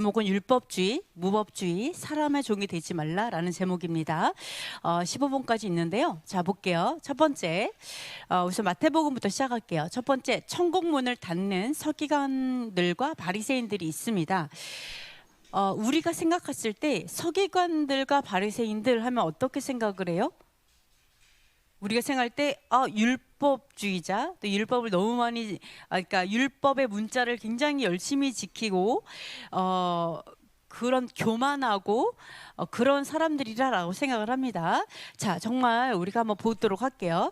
제목은 율법주의, 무법주의, 사람의 종이 되지 말라라는 제목입니다. 15분까지 있는데요. 자, 볼게요. 첫 번째, 우선 마태복음부터 시작할게요. 첫 번째, 천국문을 닫는 서기관들과 바리새인들이 있습니다. 우리가 생각했을 때 서기관들과 바리새인들 하면 어떻게 생각을 해요? 우리가 생각할 때 율법주의자, 또 율법을 너무 많이, 그러니까 율법의 문자를 굉장히 열심히 지키고 그런 교만하고 그런 사람들이라고 생각을 합니다. 자, 정말 우리가 한번 보도록 할게요.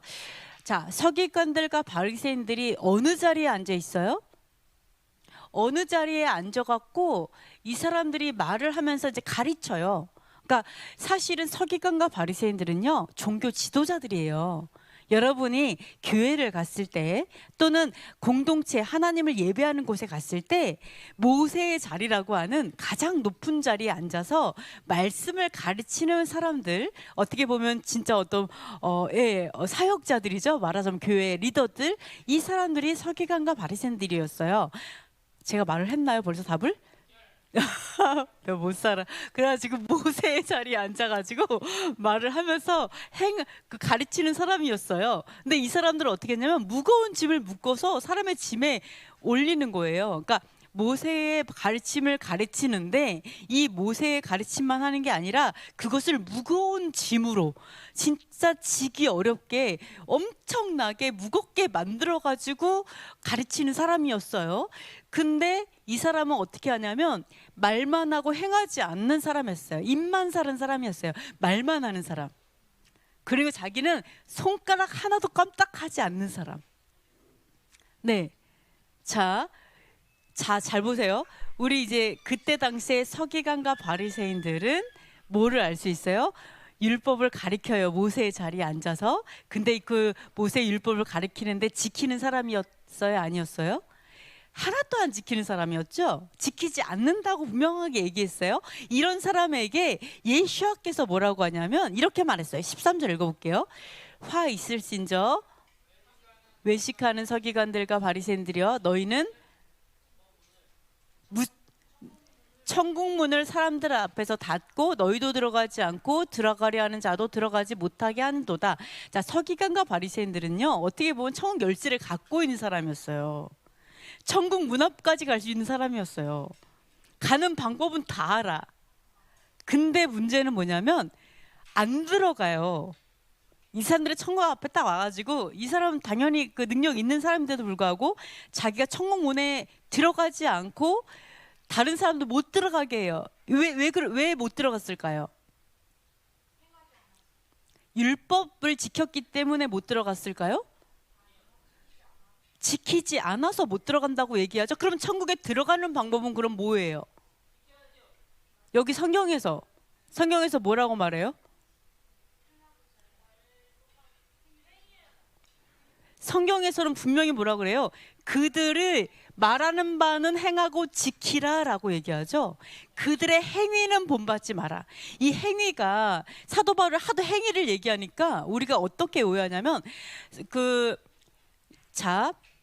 자, 서기관들과 바리새인들이 어느 자리에 앉아 있어요? 어느 자리에 앉아갖고 이 사람들이 말을 하면서 이제 가르쳐요. 그러니까 사실은 서기관과 바리새인들은요, 종교 지도자들이에요. 여러분이 교회를 갔을 때 또는 공동체 하나님을 예배하는 곳에 갔을 때 모세의 자리라고 하는 가장 높은 자리에 앉아서 말씀을 가르치는 사람들, 어떻게 보면 진짜 어떤 사역자들이죠. 말하자면 교회 리더들, 이 사람들이 서기관과 바리새인들이었어요. 제가 말을 했나요? 벌써 답을? 내가 못 살아. 그래가지고 모세의 자리에 앉아가지고 말을 하면서 가르치는 사람이었어요. 근데 이 사람들은 어떻게 했냐면 무거운 짐을 묶어서 사람의 짐에 올리는 거예요. 그러니까 모세의 가르침을 가르치는데 이 모세의 가르침만 하는 게 아니라 그것을 무거운 짐으로 진짜 지기 어렵게 엄청나게 무겁게 만들어가지고 가르치는 사람이었어요. 근데 이 사람은 어떻게 하냐면 말만 하고 행하지 않는 사람이었어요. 입만 사는 사람이었어요. 말만 하는 사람. 그리고 자기는 손가락 하나도 깜빡하지 않는 사람. 네. 자, 잘 보세요. 우리 이제 그때 당시에 서기관과 바리새인들은 뭐를 알 수 있어요? 율법을 가리켜요. 모세의 자리에 앉아서. 근데 그 모세의 율법을 가리키는데 지키는 사람이었어요? 아니었어요? 하나도 안 지키는 사람이었죠. 지키지 않는다고 분명하게 얘기했어요. 이런 사람에게 예수께서 뭐라고 하냐면 이렇게 말했어요. 13절 읽어볼게요. 화 있을진저 외식하는 서기관들과 바리새인들이여, 너희는 천국문을 사람들 앞에서 닫고 너희도 들어가지 않고 들어가려 하는 자도 들어가지 못하게 하는도다. 자, 서기관과 바리새인들은요, 어떻게 보면 천국 열쇠를 갖고 있는 사람이었어요. 천국 문 앞까지 갈 수 있는 사람이었어요. 가는 방법은 다 알아. 근데 문제는 뭐냐면 안 들어가요. 이 사람들이 천국 앞에 딱 와가지고 이 사람은 당연히 그 능력 있는 사람인데도 불구하고 자기가 천국 문에 들어가지 않고 다른 사람도 못 들어가게 해요. 왜 못 들어갔을까요? 율법을 지켰기 때문에 못 들어갔을까요? 지키지 않아서 못 들어간다고 얘기하죠. 그럼 천국에 들어가는 방법은 그럼 뭐예요? 여기 성경에서 뭐라고 말해요? 성경에서는 분명히 뭐라고 그래요? 그들을 말하는 바는 행하고 지키라라고 얘기하죠. 그들의 행위는 본받지 마라. 이 행위가 사도 바울 하도 행위를 얘기하니까 우리가 어떻게 오해하냐면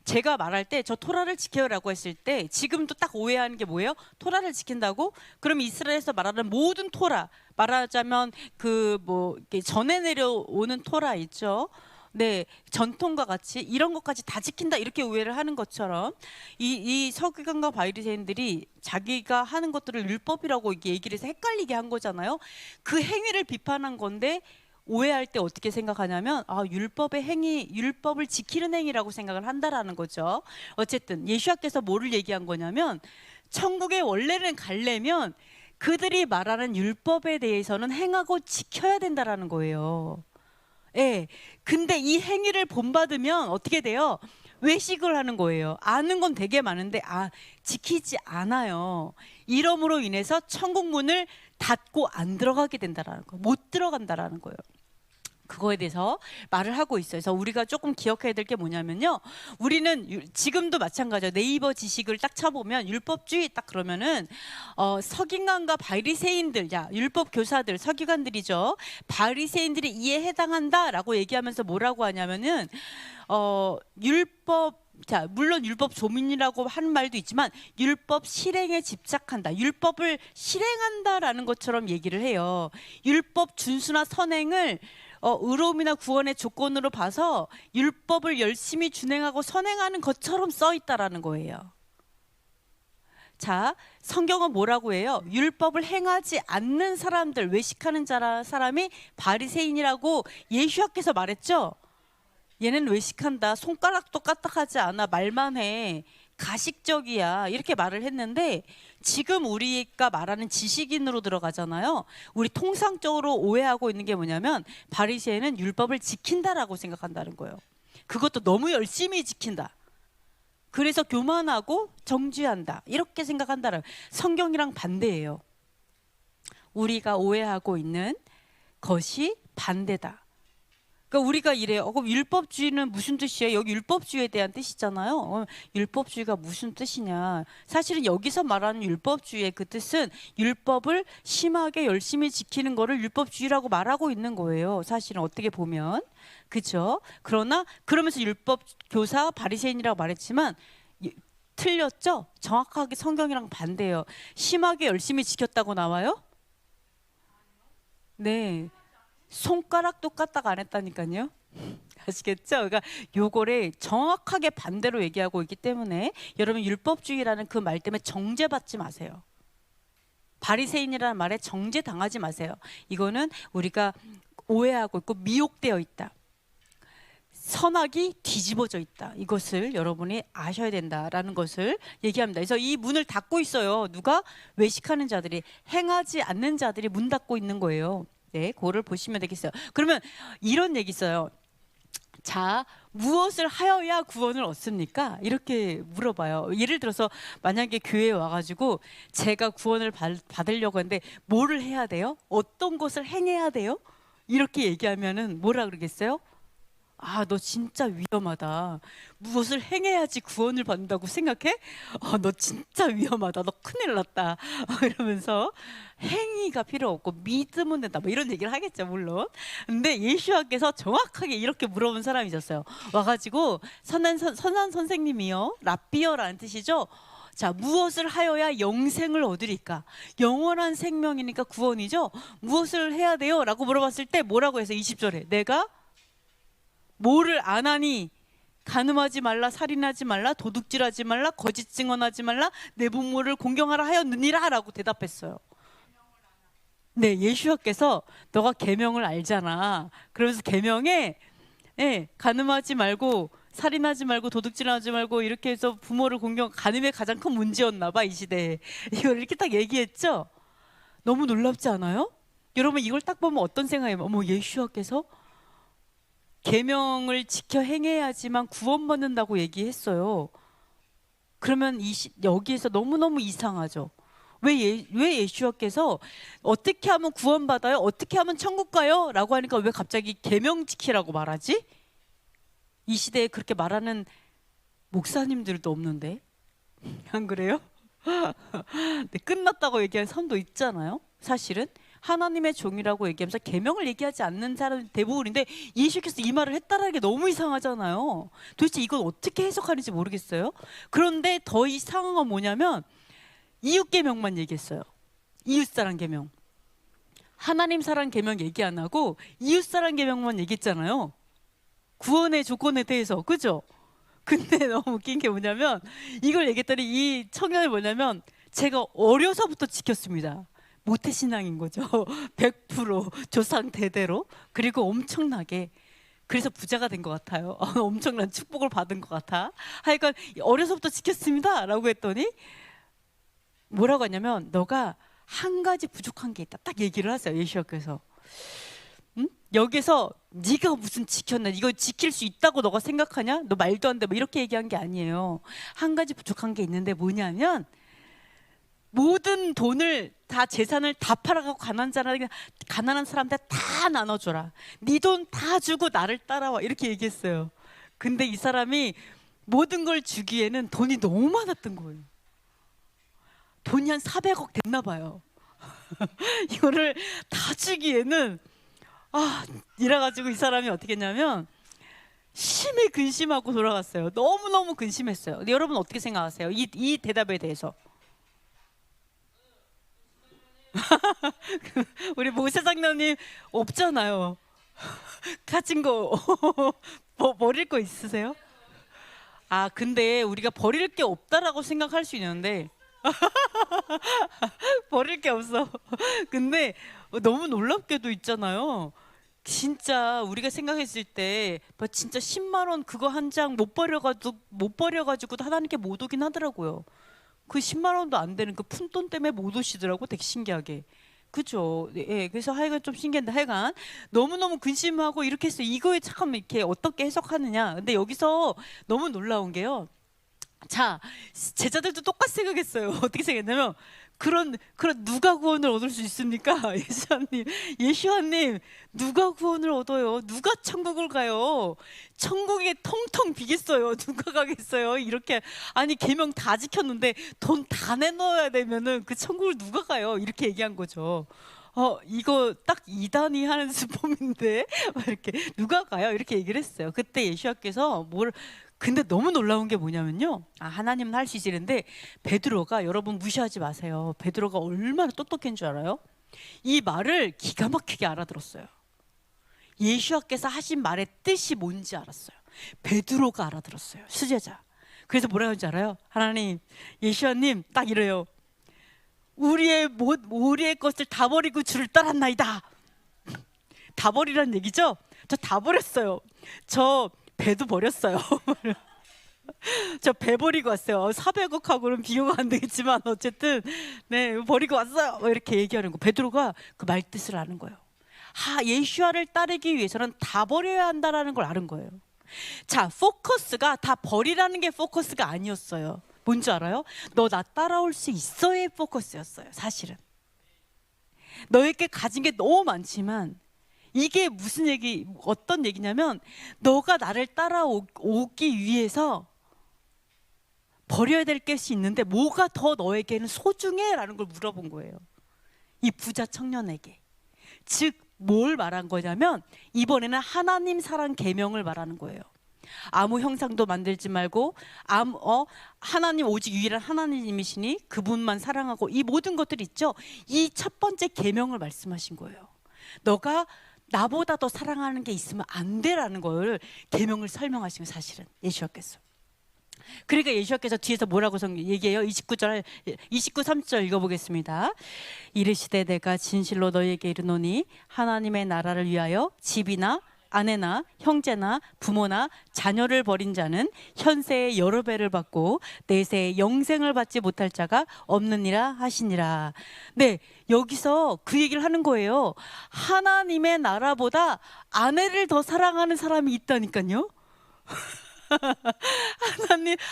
제가 말할 때 저 토라를 지켜요라고 했을 때 지금도 딱 오해하는 게 뭐예요? 토라를 지킨다고? 그럼 이스라엘에서 말하는 모든 토라, 말하자면 전해 내려오는 토라 있죠. 네, 전통과 같이 이런 것까지 다 지킨다 이렇게 오해를 하는 것처럼 이 서기관과 바리새인들이 자기가 하는 것들을 율법이라고 얘기를 해서 헷갈리게 한 거잖아요. 그 행위를 비판한 건데 오해할 때 어떻게 생각하냐면 율법을 지키는 행위라고 생각을 한다라는 거죠. 어쨌든 예수께서 뭐를 얘기한 거냐면 천국에 원래는 가려면 그들이 말하는 율법에 대해서는 행하고 지켜야 된다라는 거예요. 예. 근데 이 행위를 본받으면 어떻게 돼요? 외식을 하는 거예요. 아는 건 되게 많은데 지키지 않아요. 이러므로 인해서 천국 문을 닫고 안 들어가게 된다라는 거예요. 못 들어간다라는 거예요. 그거에 대해서 말을 하고 있어요. 그래서 우리가 조금 기억해야 될 게 뭐냐면요, 우리는 지금도 마찬가지예요. 네이버 지식을 딱 쳐보면 율법주의 딱 그러면은 서기관과 바리새인들, 율법 교사들, 서기관들이죠. 바리새인들이 이에 해당한다라고 얘기하면서 뭐라고 하냐면은 율법 자, 물론 율법 조민이라고 하는 말도 있지만 율법 실행에 집착한다. 율법을 실행한다라는 것처럼 얘기를 해요. 율법 준수나 선행을 의로움이나 구원의 조건으로 봐서 율법을 열심히 준행하고 선행하는 것처럼 써 있다라는 거예요. 자, 성경은 뭐라고 해요? 율법을 행하지 않는 사람들, 외식하는 사람이 바리새인이라고 예수님께서 말했죠. 얘는 외식한다, 손가락도 까딱하지 않아, 말만 해, 가식적이야, 이렇게 말을 했는데, 지금 우리가 말하는 지식인으로 들어가잖아요. 우리 통상적으로 오해하고 있는 게 뭐냐면 바리새인은 율법을 지킨다라고 생각한다는 거예요. 그것도 너무 열심히 지킨다, 그래서 교만하고 정죄한다, 이렇게 생각한다는, 성경이랑 반대예요. 우리가 오해하고 있는 것이 반대다. 그러니까 우리가 이래요. 그럼 율법주의는 무슨 뜻이에요? 여기 율법주의에 대한 뜻이잖아요. 율법주의가 무슨 뜻이냐? 사실은 여기서 말하는 율법주의의 그 뜻은 율법을 심하게 열심히 지키는 거를 율법주의라고 말하고 있는 거예요. 사실은 어떻게 보면. 그렇죠? 그러나 그러면서 율법 교사 바리새인이라고 말했지만 틀렸죠? 정확하게 성경이랑 반대예요. 심하게 열심히 지켰다고 나와요? 네. 손가락도 까딱 안 했다니까요. 아시겠죠? 그러니까 요거를 정확하게 반대로 얘기하고 있기 때문에 여러분 율법주의라는 그 말 때문에 정죄받지 마세요. 바리새인이라는 말에 정죄당하지 마세요. 이거는 우리가 오해하고 있고 미혹되어 있다. 선악이 뒤집어져 있다. 이것을 여러분이 아셔야 된다라는 것을 얘기합니다. 그래서 이 문을 닫고 있어요. 누가? 외식하는 자들이, 행하지 않는 자들이 문 닫고 있는 거예요. 네, 그거를 보시면 되겠어요. 그러면 이런 얘기 있어요. 자, 무엇을 하여야 구원을 얻습니까? 이렇게 물어봐요. 예를 들어서 만약에 교회에 와가지고 제가 구원을 받으려고 하는데 뭐를 해야 돼요? 어떤 것을 행해야 돼요? 이렇게 얘기하면은 뭐라 그러겠어요? 아, 너 진짜 위험하다. 무엇을 행해야지 구원을 받는다고 생각해? 너 진짜 위험하다. 너 큰일 났다. 이러면서 행위가 필요 없고 믿으면 된다. 뭐 이런 얘기를 하겠죠, 물론. 근데 예수님께서 정확하게 이렇게 물어본 사람이 있었어요. 와가지고 선한 선생님이요, 랍비어라는 뜻이죠. 자, 무엇을 하여야 영생을 얻으리까? 영원한 생명이니까 구원이죠. 무엇을 해야 돼요? 라고 물어봤을 때 뭐라고 해서 20절에 내가 뭐를 안 하니? 간음하지 말라, 살인하지 말라, 도둑질하지 말라, 거짓 증언하지 말라, 내 부모를 공경하라 하였느니라 라고 대답했어요. 네, 예수님께서 너가 계명을 알잖아. 그러면서 계명에 간음하지 말고, 살인하지 말고, 도둑질하지 말고, 이렇게 해서 부모를 공경, 간음의 가장 큰 문제였나 봐, 이 시대에. 이걸 이렇게 딱 얘기했죠. 너무 놀랍지 않아요? 여러분 이걸 딱 보면 어떤 생각이에요? 어머, 예수님께서 계명을 지켜 행해야지만 구원받는다고 얘기했어요. 그러면 여기에서 너무너무 이상하죠. 왜 예수님께서 어떻게 하면 구원받아요? 어떻게 하면 천국 가요? 라고 하니까 왜 갑자기 계명 지키라고 말하지? 이 시대에 그렇게 말하는 목사님들도 없는데, 안 그래요? 네, 끝났다고 얘기한 선도 있잖아요. 사실은 하나님의 종이라고 얘기하면서 계명을 얘기하지 않는 사람이 대부분인데 예수께서 이 말을 했다는 게 너무 이상하잖아요. 도대체 이건 어떻게 해석하는지 모르겠어요. 그런데 더 이상한 건 뭐냐면 이웃 계명만 얘기했어요. 이웃사랑 계명. 하나님 사랑 계명 얘기 안 하고 이웃사랑 계명만 얘기했잖아요. 구원의 조건에 대해서. 그죠? 근데 너무 웃긴 게 뭐냐면 이걸 얘기했더니 이 청년이 뭐냐면 제가 어려서부터 지켰습니다. 모태신앙인 거죠. 100% 조상 대대로. 그리고 엄청나게, 그래서 부자가 된 것 같아요. 엄청난 축복을 받은 것 같아. 하여간 어려서부터 지켰습니다 라고 했더니 뭐라고 하냐면 너가 한 가지 부족한 게 있다, 딱 얘기를 하세요. 예수님께서. 여기서 네가 무슨 지켰나, 이거 지킬 수 있다고 너가 생각하냐, 너 말도 안 돼, 뭐 이렇게 얘기한 게 아니에요. 한 가지 부족한 게 있는데 뭐냐면 모든 돈을 다, 재산을 다 팔아가고 가난한 사람들 다 나눠줘라. 네 돈 다 주고 나를 따라와, 이렇게 얘기했어요. 근데 이 사람이 모든 걸 주기에는 돈이 너무 많았던 거예요. 돈이 한 400억 됐나 봐요. 이거를 다 주기에는 이래가지고 이 사람이 어떻게 했냐면 심히 근심하고 돌아갔어요. 너무너무 근심했어요. 근데 여러분 어떻게 생각하세요? 이 대답에 대해서. 우리 모세장로님 없잖아요. 가진 거 버릴 거 있으세요? 아, 근데 우리가 버릴 게 없다라고 생각할 수 있는데 버릴 게 없어. 근데 너무 놀랍게도 있잖아요. 진짜 우리가 생각했을 때 진짜 10만 원 그거 한 장 못 버려가지고 하나님께 못 오긴 하더라고요. 그 10만 원도 안 되는 그 푼돈 때문에 못 오시더라고. 되게 신기하게. 그죠? 예, 그래서 하여간 좀 신기한데 하여간 너무너무 근심하고 이렇게 했어요. 이거에 참 이렇게 어떻게 해석하느냐. 근데 여기서 너무 놀라운 게요. 자, 제자들도 똑같이 생각했어요. 어떻게 생각했냐면 그런 누가 구원을 얻을 수 있습니까? 예수님, 누가 구원을 얻어요? 누가 천국을 가요? 천국에 텅텅 비겠어요. 누가 가겠어요? 이렇게 아니 계명 다 지켰는데 돈 다 내놓아야 되면은 그 천국을 누가 가요? 이렇게 얘기한 거죠. 이거 딱 이단이 하는 수법인데 이렇게 누가 가요? 이렇게 얘기를 했어요. 그때 예수님께서 근데 너무 놀라운 게 뭐냐면요. 하나님은 할 수 있는데 베드로가 여러분 무시하지 마세요. 베드로가 얼마나 똑똑한 줄 알아요? 이 말을 기가 막히게 알아들었어요. 예수님께서 하신 말의 뜻이 뭔지 알았어요. 베드로가 알아들었어요. 수제자. 그래서 뭐라고 하는지 알아요? 하나님, 예수님 딱 이래요. 우리의 것을 다 버리고 주를 따랐나이다. 다 버리라는 얘기죠? 저 다 버렸어요. 저 배도 버렸어요. 저 배 버리고 왔어요. 400억하고는 비교가 안 되겠지만 어쨌든 네 버리고 왔어요. 이렇게 얘기하는 거. 베드로가 그 말 뜻을 아는 거예요. 예수와를 따르기 위해서는 다 버려야 한다라는 걸 아는 거예요. 자, 포커스가 다 버리라는 게 포커스가 아니었어요. 뭔지 알아요? 너 나 따라올 수 있어의 포커스였어요. 사실은 너에게 가진 게 너무 많지만 이게 어떤 얘기냐면 너가 나를 따라오기 위해서 버려야 될 것이 있는데 뭐가 더 너에게는 소중해? 라는 걸 물어본 거예요. 이 부자 청년에게. 즉 뭘 말한 거냐면 이번에는 하나님 사랑 계명을 말하는 거예요. 아무 형상도 만들지 말고 하나님 오직 유일한 하나님이시니 그분만 사랑하고 이 모든 것들 있죠. 이 첫 번째 계명을 말씀하신 거예요. 너가 나보다 더 사랑하는 게 있으면 안 돼라는 걸 계명을 설명하신 거예요. 사실은 예수님께서. 그러니까 예수님께서 뒤에서 뭐라고 얘기해요? 29, 30절 읽어보겠습니다. 이르시되 내가 진실로 너희에게 이르노니 하나님의 나라를 위하여 집이나 아내나 형제나 부모나 자녀를 버린 자는 현세의 여러 배를 받고 내세의 영생을 받지 못할 자가 없느니라 하시니라. 네, 여기서 그 얘기를 하는 거예요. 하나님의 나라보다 아내를 더 사랑하는 사람이 있다니까요.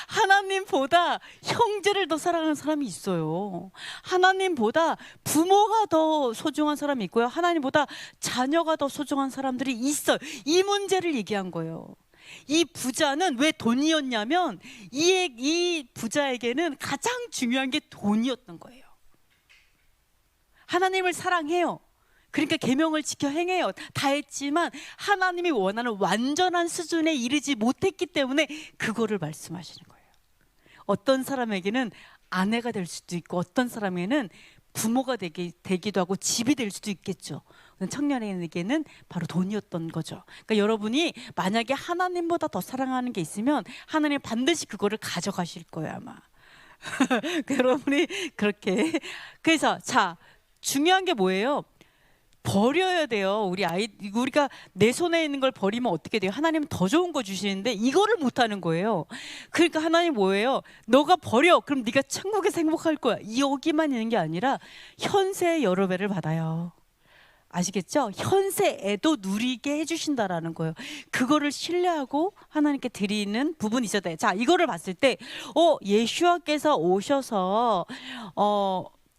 하나님보다 형제를 더 사랑하는 사람이 있어요. 하나님보다 부모가 더 소중한 사람이 있고요. 하나님보다 자녀가 더 소중한 사람들이 있어요. 이 문제를 얘기한 거예요. 이 부자는 왜 돈이었냐면 이 부자에게는 가장 중요한 게 돈이었던 거예요. 하나님을 사랑해요. 그러니까 계명을 지켜 행해요. 다 했지만 하나님이 원하는 완전한 수준에 이르지 못했기 때문에 그거를 말씀하시는 거예요. 어떤 사람에게는 아내가 될 수도 있고 어떤 사람에게는 부모가 되기도 하고 집이 될 수도 있겠죠. 청년에게는 바로 돈이었던 거죠. 그러니까 여러분이 만약에 하나님보다 더 사랑하는 게 있으면 하나님 반드시 그거를 가져가실 거예요 아마. 여러분이 그렇게. 그래서 자, 중요한 게 뭐예요? 버려야 돼요. 우리가 내 손에 있는 걸 버리면 어떻게 돼요? 하나님은 더 좋은 거 주시는데 이거를 못 하는 거예요. 그러니까 하나님 뭐예요? 너가 버려. 그럼 네가 천국에서 행복할 거야. 여기만 있는 게 아니라 현세의 여러 배를 받아요. 아시겠죠? 현세에도 누리게 해주신다라는 거예요. 그거를 신뢰하고 하나님께 드리는 부분이 있어야 돼요. 자, 이거를 봤을 때 예수와께서 오셔서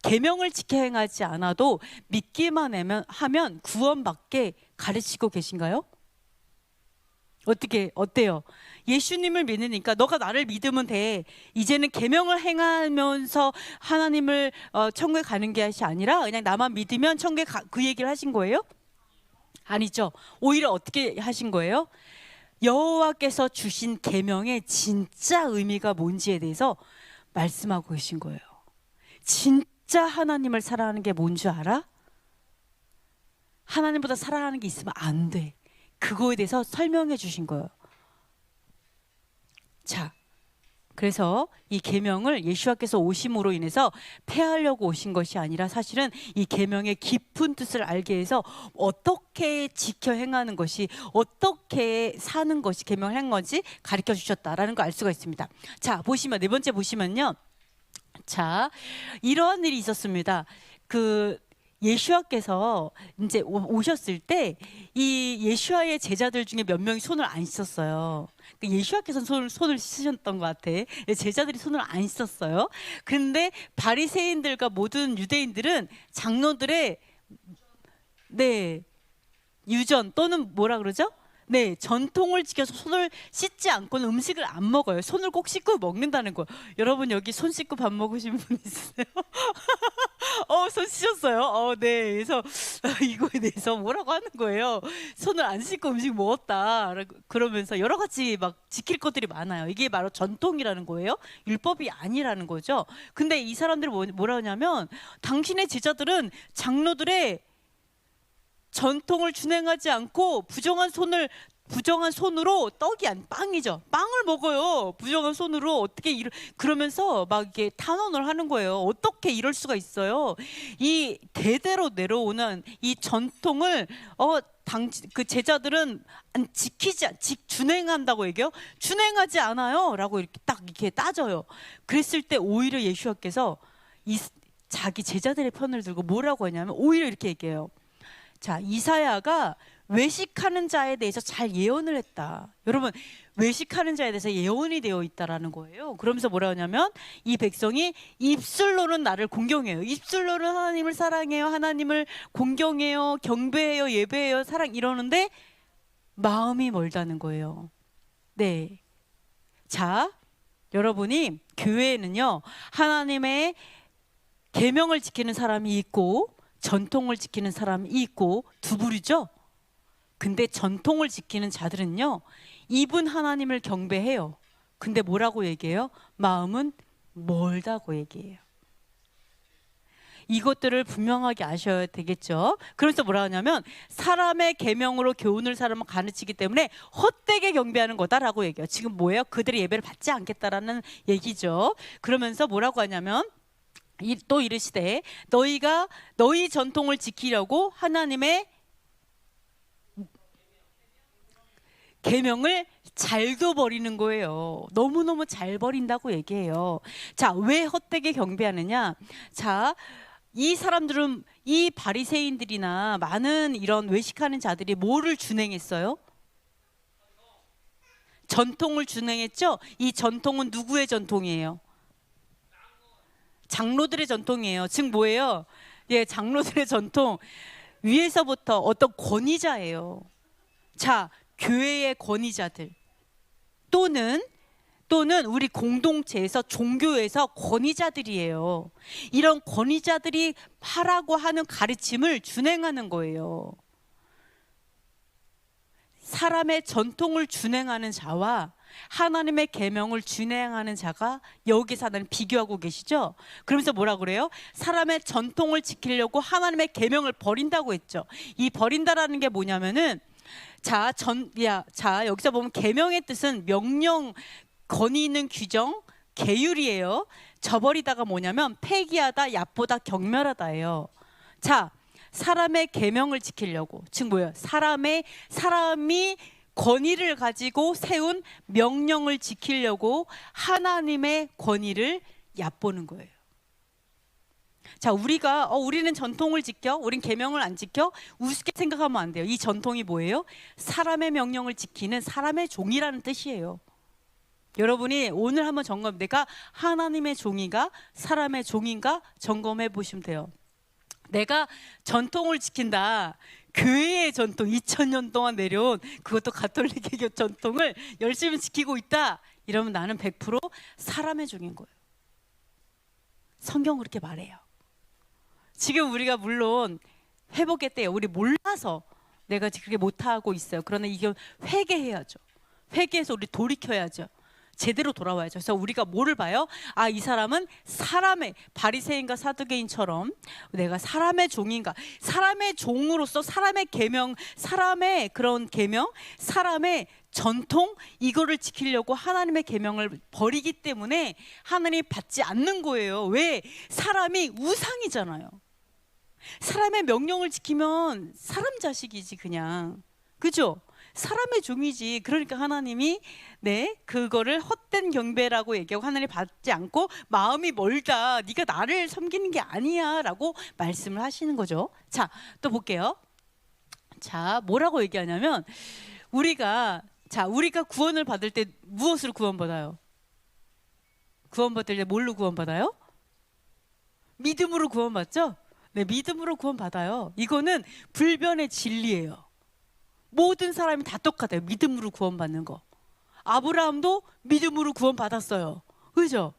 계명을 지켜 행하지 않아도 믿기만 하면 구원받게 가르치고 계신가요? 어때요? 예수님을 믿으니까 너가 나를 믿으면 돼. 이제는 계명을 행하면서 하나님을 천국에 가는 것이 아니라 그냥 나만 믿으면 천국에 그 얘기를 하신 거예요? 아니죠. 오히려 어떻게 하신 거예요? 여호와께서 주신 계명의 진짜 의미가 뭔지에 대해서 말씀하고 계신 거예요. 진짜 하나님을 사랑하는 게 뭔 줄 알아? 하나님보다 사랑하는 게 있으면 안 돼. 그거에 대해서 설명해 주신 거예요. 자, 그래서 이 계명을 예수와께서 오심으로 인해서 폐하려고 오신 것이 아니라 사실은 이 계명의 깊은 뜻을 알게 해서 어떻게 지켜 행하는 것이, 어떻게 사는 것이 계명을 한 건지 가르쳐 주셨다라는 걸 알 수가 있습니다. 자, 보시면 네 번째 보시면요. 자, 이러한 일이 있었습니다. 예수와께서 이제 오셨을 때 이 예수와의 제자들 중에 몇 명이 손을 안 씻었어요. 예수와께서는 손을 씻으셨던 것 같아. 제자들이 손을 안 씻었어요. 그런데 바리새인들과 모든 유대인들은 장로들의 유전 또는 뭐라 그러죠? 전통을 지켜서 손을 씻지 않고는 음식을 안 먹어요. 손을 꼭 씻고 먹는다는 거예요. 여러분 여기 손 씻고 밥 먹으신 분 있으세요? 손 씻었어요? 네. 그래서 이거에 대해서 뭐라고 하는 거예요. 손을 안 씻고 음식 먹었다. 그러면서 여러 가지 막 지킬 것들이 많아요. 이게 바로 전통이라는 거예요. 율법이 아니라는 거죠. 근데 이 사람들이 뭐라 하냐면 당신의 제자들은 장로들의 전통을 준행하지 않고 부정한 손으로 빵이죠. 빵을 먹어요. 부정한 손으로 어떻게 그러면서 막 이게 탄원을 하는 거예요. 어떻게 이럴 수가 있어요? 이 대대로 내려오는 이 전통을 그 제자들은 준행한다고 얘기해요. 준행하지 않아요.라고 이렇게 따져요. 그랬을 때 오히려 예수님께서 자기 제자들의 편을 들고 뭐라고 하냐면 오히려 이렇게 얘기해요. 자, 이사야가 외식하는 자에 대해서 잘 예언을 했다. 여러분, 외식하는 자에 대해서 예언이 되어 있다라는 거예요. 그러면서 뭐라 하냐면 이 백성이 입술로는 나를 공경해요. 입술로는 하나님을 사랑해요. 하나님을 공경해요. 경배해요. 예배해요. 이러는데 마음이 멀다는 거예요. 네. 자, 여러분이 교회에는요. 하나님의 계명을 지키는 사람이 있고 전통을 지키는 사람이 있고 두 부류죠. 근데 전통을 지키는 자들은요, 입은 하나님을 경배해요. 근데 뭐라고 얘기해요? 마음은 멀다고 얘기해요. 이것들을 분명하게 아셔야 되겠죠. 그래서 뭐라 하냐면 사람의 계명으로 교훈을 사람은 가르치기 때문에 헛되게 경배하는 거다라고 얘기해요. 지금 뭐예요? 그들의 예배를 받지 않겠다라는 얘기죠. 그러면서 뭐라고 하냐면 또 이르시되 너희가 너희 전통을 지키려고 하나님의 계명을 잘도 버리는 거예요. 너무너무 잘 버린다고 얘기해요. 자, 왜 헛되게 경배하느냐? 자, 이 사람들은 이 바리새인들이나 많은 이런 외식하는 자들이 뭐를 준행했어요? 전통을 준행했죠? 이 전통은 누구의 전통이에요? 장로들의 전통이에요. 즉 뭐예요? 장로들의 전통. 위에서부터 어떤 권위자예요. 자, 교회의 권위자들 또는 우리 공동체에서 종교에서 권위자들이에요. 이런 권위자들이 하라고 하는 가르침을 준행하는 거예요. 사람의 전통을 준행하는 자와 하나님의 계명을 준행하는 자가 여기서 하나님 비교하고 계시죠? 그러면서 뭐라 그래요? 사람의 전통을 지키려고 하나님의 계명을 버린다고 했죠. 이 버린다라는 게 뭐냐면은 자, 여기서 보면 계명의 뜻은 명령, 권위 있는 규정, 계율이에요. 저버리다가 뭐냐면 폐기하다, 얕보다, 경멸하다예요. 자, 사람의 계명을 지키려고, 즉 뭐예요? 사람이 권위를 가지고 세운 명령을 지키려고 하나님의 권위를 얕보는 거예요. 자, 우리는 전통을 지켜, 우린 계명을 안 지켜, 우습게 생각하면 안 돼요. 이 전통이 뭐예요? 사람의 명령을 지키는 사람의 종이라는 뜻이에요. 여러분이 오늘 한번 내가 하나님의 종인가 사람의 종인가 점검해 보시면 돼요. 내가 전통을 지킨다. 교회의 전통 2000년 동안 내려온 그것도 가톨릭의 전통을 열심히 지키고 있다. 이러면 나는 100% 사람의 종인 거예요. 성경은 그렇게 말해요. 지금 우리가 물론 회복했대요. 우리 몰라서 내가 그렇게 못하고 있어요. 그러나 이게 회개해야죠. 회개해서 우리 돌이켜야죠. 제대로 돌아와야죠. 그래서 우리가 뭐를 봐요? 아, 이 사람은 사람의 바리새인과 사두개인처럼 내가 사람의 종인가? 사람의 종으로서 사람의 계명, 사람의 그런 계명, 사람의 전통 이거를 지키려고 하나님의 계명을 버리기 때문에 하나님이 받지 않는 거예요. 왜? 사람이 우상이잖아요. 사람의 명령을 지키면 사람 자식이지 그냥. 그죠? 사람의 종이지. 그러니까 하나님이 그거를 헛된 경배라고 얘기하고 하나님 받지 않고 마음이 멀다. 네가 나를 섬기는 게 아니야 라고 말씀을 하시는 거죠. 자, 또 볼게요. 자, 뭐라고 얘기하냐면 우리가 구원을 받을 때 무엇으로 구원받아요? 구원받을 때 뭘로 구원받아요? 믿음으로 구원받죠? 네, 믿음으로 구원받아요. 이거는 불변의 진리예요. 모든 사람이 다 똑같아요. 믿음으로 구원받는 거. 아브라함도 믿음으로 구원받았어요. 그죠?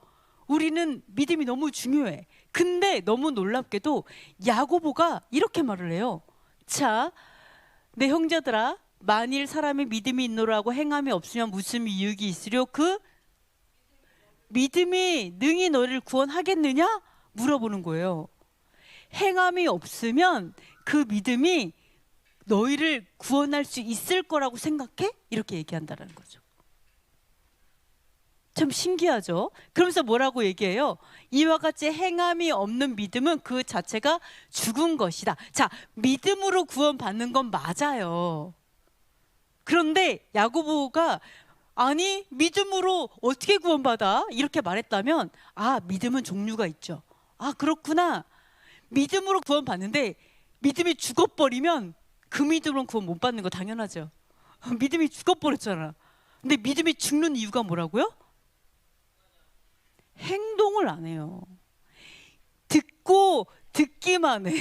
우리는 믿음이 너무 중요해. 근데 너무 놀랍게도 야고보가 이렇게 말을 해요. 자, 내 형제들아, 만일 사람의 믿음이 있노라고 행함이 없으면 무슨 이유가 있으려? 그 믿음이 능히 너를 구원하겠느냐? 물어보는 거예요. 행함이 없으면 그 믿음이 너희를 구원할 수 있을 거라고 생각해? 이렇게 얘기한다는 거죠. 참 신기하죠? 그러면서 뭐라고 얘기해요? 이와 같이 행함이 없는 믿음은 그 자체가 죽은 것이다. 자, 믿음으로 구원받는 건 맞아요. 그런데 야고보가 아니 믿음으로 어떻게 구원받아? 이렇게 말했다면 아, 믿음은 종류가 있죠. 아, 그렇구나. 믿음으로 구원받는데 믿음이 죽어버리면 그 믿음으로는 구원 못 받는 거 당연하죠. 믿음이 죽어버렸잖아. 근데 믿음이 죽는 이유가 뭐라고요? 행동을 안 해요. 듣기만 해.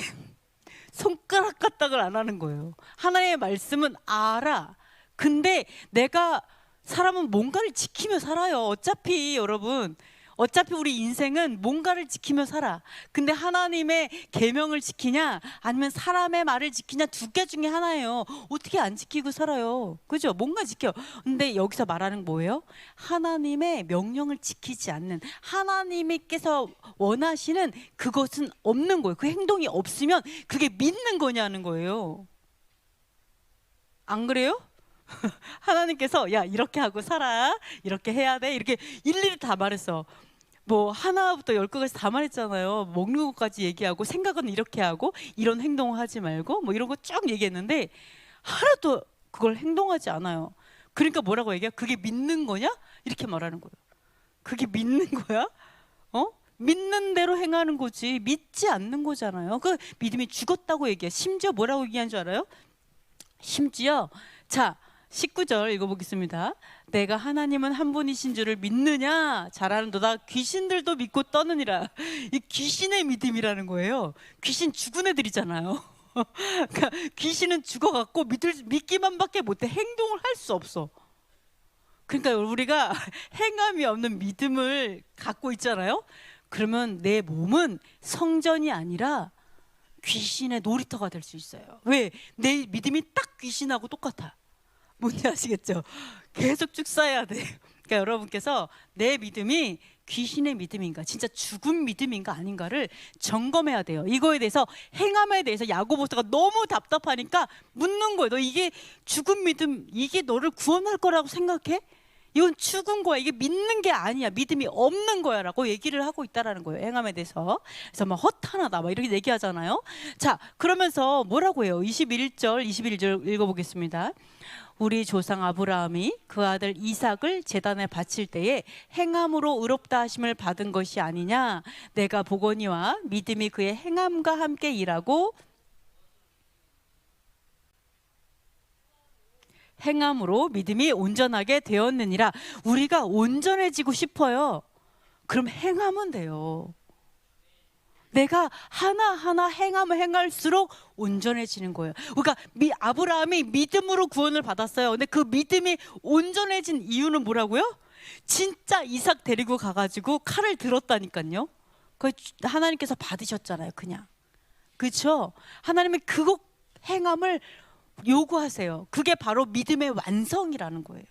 손가락 까딱을 안 하는 거예요. 하나님의 말씀은 알아. 근데 내가 사람은 뭔가를 지키며 살아요. 어차피 여러분, 어차피 우리 인생은 뭔가를 지키며 살아. 근데 하나님의 계명을 지키냐 아니면 사람의 말을 지키냐 두 개 중에 하나예요. 어떻게 안 지키고 살아요? 그죠? 뭔가 지켜. 근데 여기서 말하는 뭐예요? 하나님의 명령을 지키지 않는, 하나님께서 원하시는 그것은 없는 거예요. 그 행동이 없으면 그게 믿는 거냐는 거예요. 안 그래요? 하나님께서 야, 이렇게 하고 살아, 이렇게 해야 돼, 이렇게 일일이 다 말했어. 뭐 하나부터 10까지 다 말했잖아요. 먹는 것까지 얘기하고 생각은 이렇게 하고 이런 행동을 하지 말고 뭐 이런 거 쭉 얘기했는데 하나도 그걸 행동하지 않아요. 그러니까 뭐라고 얘기해요? 그게 믿는 거냐? 이렇게 말하는 거예요. 그게 믿는 거야? 믿는 대로 행하는 거지 믿지 않는 거잖아요. 그 믿음이 죽었다고 얘기해. 심지어 뭐라고 얘기한 줄 알아요? 심지어 자 19절 읽어보겠습니다. 내가 하나님은 한 분이신 줄을 믿느냐? 잘하는도다. 귀신들도 믿고 떠느니라. 이 귀신의 믿음이라는 거예요. 귀신 죽은 애들이잖아요. 그러니까 귀신은 죽어갖고 믿기만밖에 못해. 행동을 할 수 없어. 그러니까 우리가 행함이 없는 믿음을 갖고 있잖아요. 그러면 내 몸은 성전이 아니라 귀신의 놀이터가 될 수 있어요. 왜? 내 믿음이 딱 귀신하고 똑같아. 뭔지 아시겠죠? 계속 쭉 쌓여야 돼. 그러니까 여러분께서 내 믿음이 귀신의 믿음인가, 진짜 죽은 믿음인가 아닌가를 점검해야 돼요. 이거에 대해서, 행함에 대해서 야고보서가 너무 답답하니까 묻는 거예요. 너 이게 죽은 믿음, 이게 너를 구원할 거라고 생각해? 이건 죽은 거야. 이게 믿는 게 아니야. 믿음이 없는 거야 라고 얘기를 하고 있다라는 거예요. 행함에 대해서. 그래서 막 허탄하다 막 이렇게 얘기하잖아요. 자, 그러면서 뭐라고 해요? 21절 읽어보겠습니다. 우리 조상 아브라함이 그 아들 이삭을 제단에 바칠 때에 행함으로 의롭다 하심을 받은 것이 아니냐? 내가 보거니와 믿음이 그의 행함과 함께 일하고 행함으로 믿음이 온전하게 되었느니라. 우리가 온전해지고 싶어요. 그럼 행하면 돼요. 내가 하나하나 행함을 행할수록 온전해지는 거예요. 그러니까 아브라함이 믿음으로 구원을 받았어요. 근데 그 믿음이 온전해진 이유는 뭐라고요? 진짜 이삭 데리고 가가지고 칼을 들었다니까요. 그 하나님께서 받으셨잖아요. 그냥. 그렇죠? 하나님은 그거 행함을 요구하세요. 그게 바로 믿음의 완성이라는 거예요.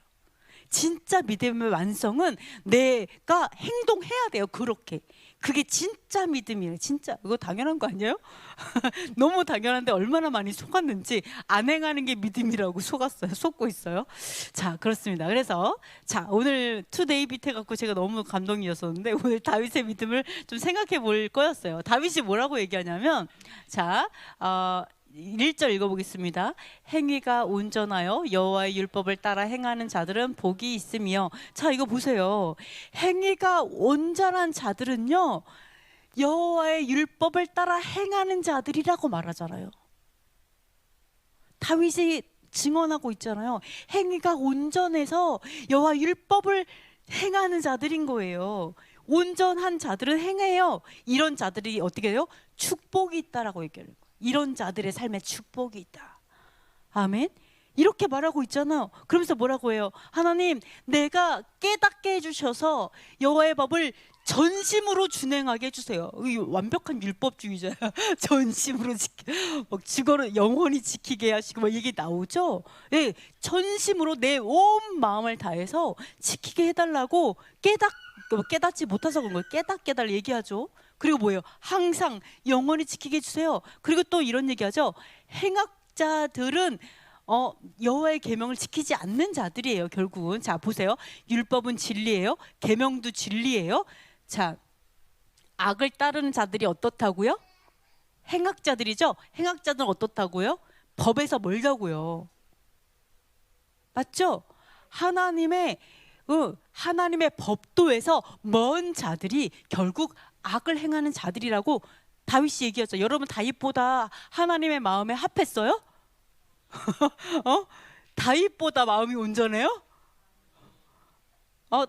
진짜 믿음의 완성은 내가 행동해야 돼요. 그렇게. 그게 진짜 믿음이에요. 진짜. 이거 당연한 거 아니에요? 너무 당연한데 얼마나 많이 속았는지, 안 행하는 게 믿음이라고 속고 있어요. 자, 그렇습니다. 그래서 자, 오늘 투데이 비트 갖고 제가 너무 감동이었었는데, 오늘 다윗의 믿음을 좀 생각해 볼 거였어요. 다윗이 뭐라고 얘기하냐면, 자, 1절 읽어보겠습니다. 행위가 온전하여 여호와의 율법을 따라 행하는 자들은 복이 있으며. 자, 이거 보세요. 행위가 온전한 자들은요, 여호와의 율법을 따라 행하는 자들이라고 말하잖아요. 다윗이 증언하고 있잖아요. 행위가 온전해서 여호와 율법을 행하는 자들인 거예요. 온전한 자들은 행해요. 이런 자들이 어떻게 해요? 축복이 있다라고 얘기해요. 이런 자들의 삶에 축복이 있다. 아멘. 이렇게 말하고 있잖아요. 그러면서 뭐라고 해요? 하나님, 내가 깨닫게 해주셔서 여호와의 법을 전심으로 준행하게 해주세요. 완벽한 율법주의자야. 전심으로 지거를 영원히 지키게 하시고 막 얘기 나오죠. 네, 전심으로 내 온 마음을 다해서 지키게 해달라고 깨닫지 못해서 그런 거예요. 깨달라 얘기하죠. 그리고 뭐예요? 항상 영원히 지키게 해주세요. 그리고 또 이런 얘기하죠. 행악자들은 여호와의 계명을 지키지 않는 자들이에요. 결국은. 자, 보세요. 율법은 진리예요. 계명도 진리예요. 자, 악을 따르는 자들이 어떻다고요? 행악자들이죠. 행악자들은 어떻다고요? 법에서 멀다고요. 맞죠? 하나님의 법도에서 먼 자들이 결국 악을 행하는 자들이라고 다윗이 얘기했죠. 여러분, 다윗보다 하나님의 마음에 합했어요? 다윗보다 마음이 온전해요?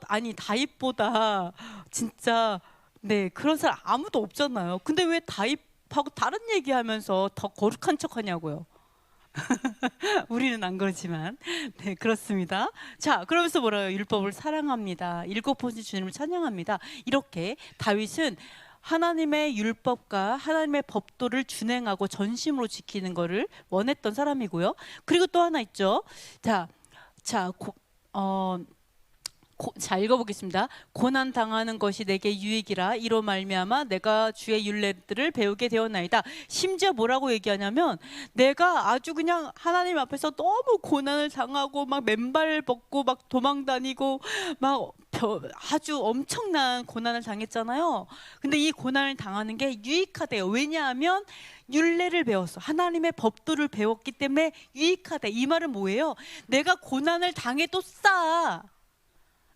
아니, 다윗보다 진짜, 네, 그런 사람 아무도 없잖아요. 근데 왜 다윗하고 다른 얘기하면서 더 거룩한 척 하냐고요. 우리는 안 그렇지만. 네, 그렇습니다. 자, 그러면서 뭐라요? 율법을 사랑합니다. 7번째 주님을 찬양합니다. 이렇게 다윗은 하나님의 율법과 하나님의 법도를 준행하고 전심으로 지키는 것을 원했던 사람이고요. 그리고 또 하나 있죠. 자, 읽어보겠습니다. 고난 당하는 것이 내게 유익이라 이로 말미암아 내가 주의 율례들을 배우게 되었나이다. 심지어 뭐라고 얘기하냐면, 내가 아주 그냥 하나님 앞에서 너무 고난을 당하고 막 맨발 벗고 막 도망다니고 막 아주 엄청난 고난을 당했잖아요. 근데 이 고난을 당하는 게 유익하대요. 왜냐하면 율례를 배웠어. 하나님의 법도를 배웠기 때문에 유익하대. 이 말은 뭐예요? 내가 고난을 당해도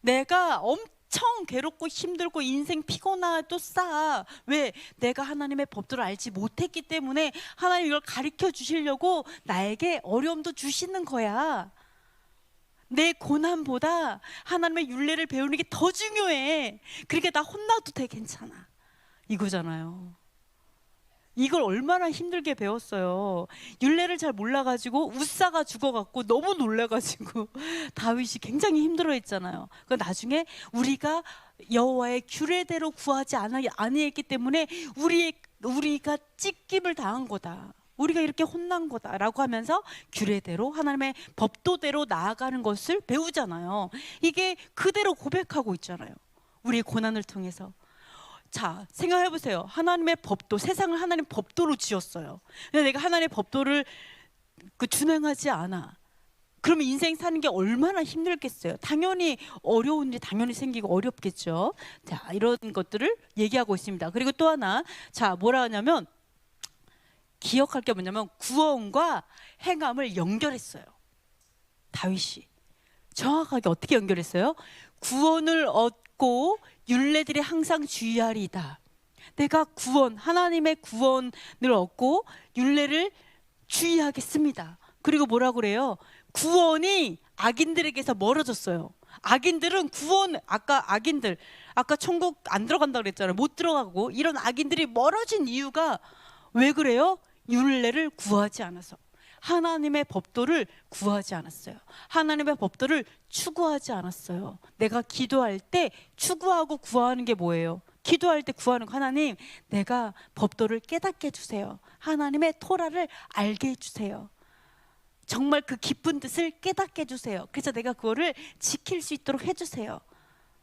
내가 엄청 괴롭고 힘들고 인생 피곤해도 왜? 내가 하나님의 법도를 알지 못했기 때문에 하나님 이걸 가르쳐 주시려고 나에게 어려움도 주시는 거야. 내 고난보다 하나님의 율례를 배우는 게 더 중요해. 그러니까 나 혼나도 돼, 괜찮아, 이거잖아요. 이걸 얼마나 힘들게 배웠어요. 율례를 잘 몰라가지고 우사가 죽어갖고 너무 놀래가지고 다윗이 굉장히 힘들어했잖아요. 그 나중에 우리가 여호와의 규례대로 구하지 아니했기 때문에 우리가 찢김을 당한 거다. 우리가 이렇게 혼난 거다라고 하면서 규례대로 하나님의 법도대로 나아가는 것을 배우잖아요. 이게 그대로 고백하고 있잖아요. 우리의 고난을 통해서. 자, 생각해 보세요. 하나님의 법도, 세상을 하나님의 법도로 지었어요. 근데 내가 하나님의 법도를 준행하지 않아. 그러면 인생 사는 게 얼마나 힘들겠어요. 당연히 어려운 일이 당연히 생기고 어렵겠죠. 자, 이런 것들을 얘기하고 있습니다. 그리고 또 하나, 자, 뭐라 하냐면, 기억할 게 뭐냐면 구원과 행함을 연결했어요. 다윗이 정확하게 어떻게 연결했어요? 구원을 얻고 율례들이 항상 주의하리이다. 내가 하나님의 구원을 얻고 율례를 주의하겠습니다. 그리고 뭐라고 그래요? 구원이 악인들에게서 멀어졌어요. 악인들은 아까 천국 안 들어간다고 그랬잖아요. 못 들어가고. 이런 악인들이 멀어진 이유가 왜 그래요? 율례를 구하지 않아서. 하나님의 법도를 구하지 않았어요. 하나님의 법도를 추구하지 않았어요. 내가 기도할 때 추구하고 구하는 게 뭐예요? 기도할 때 구하는 거, 하나님, 내가 법도를 깨닫게 해주세요. 하나님의 토라를 알게 해주세요. 정말 그 깊은 뜻을 깨닫게 해주세요. 그래서 내가 그거를 지킬 수 있도록 해주세요.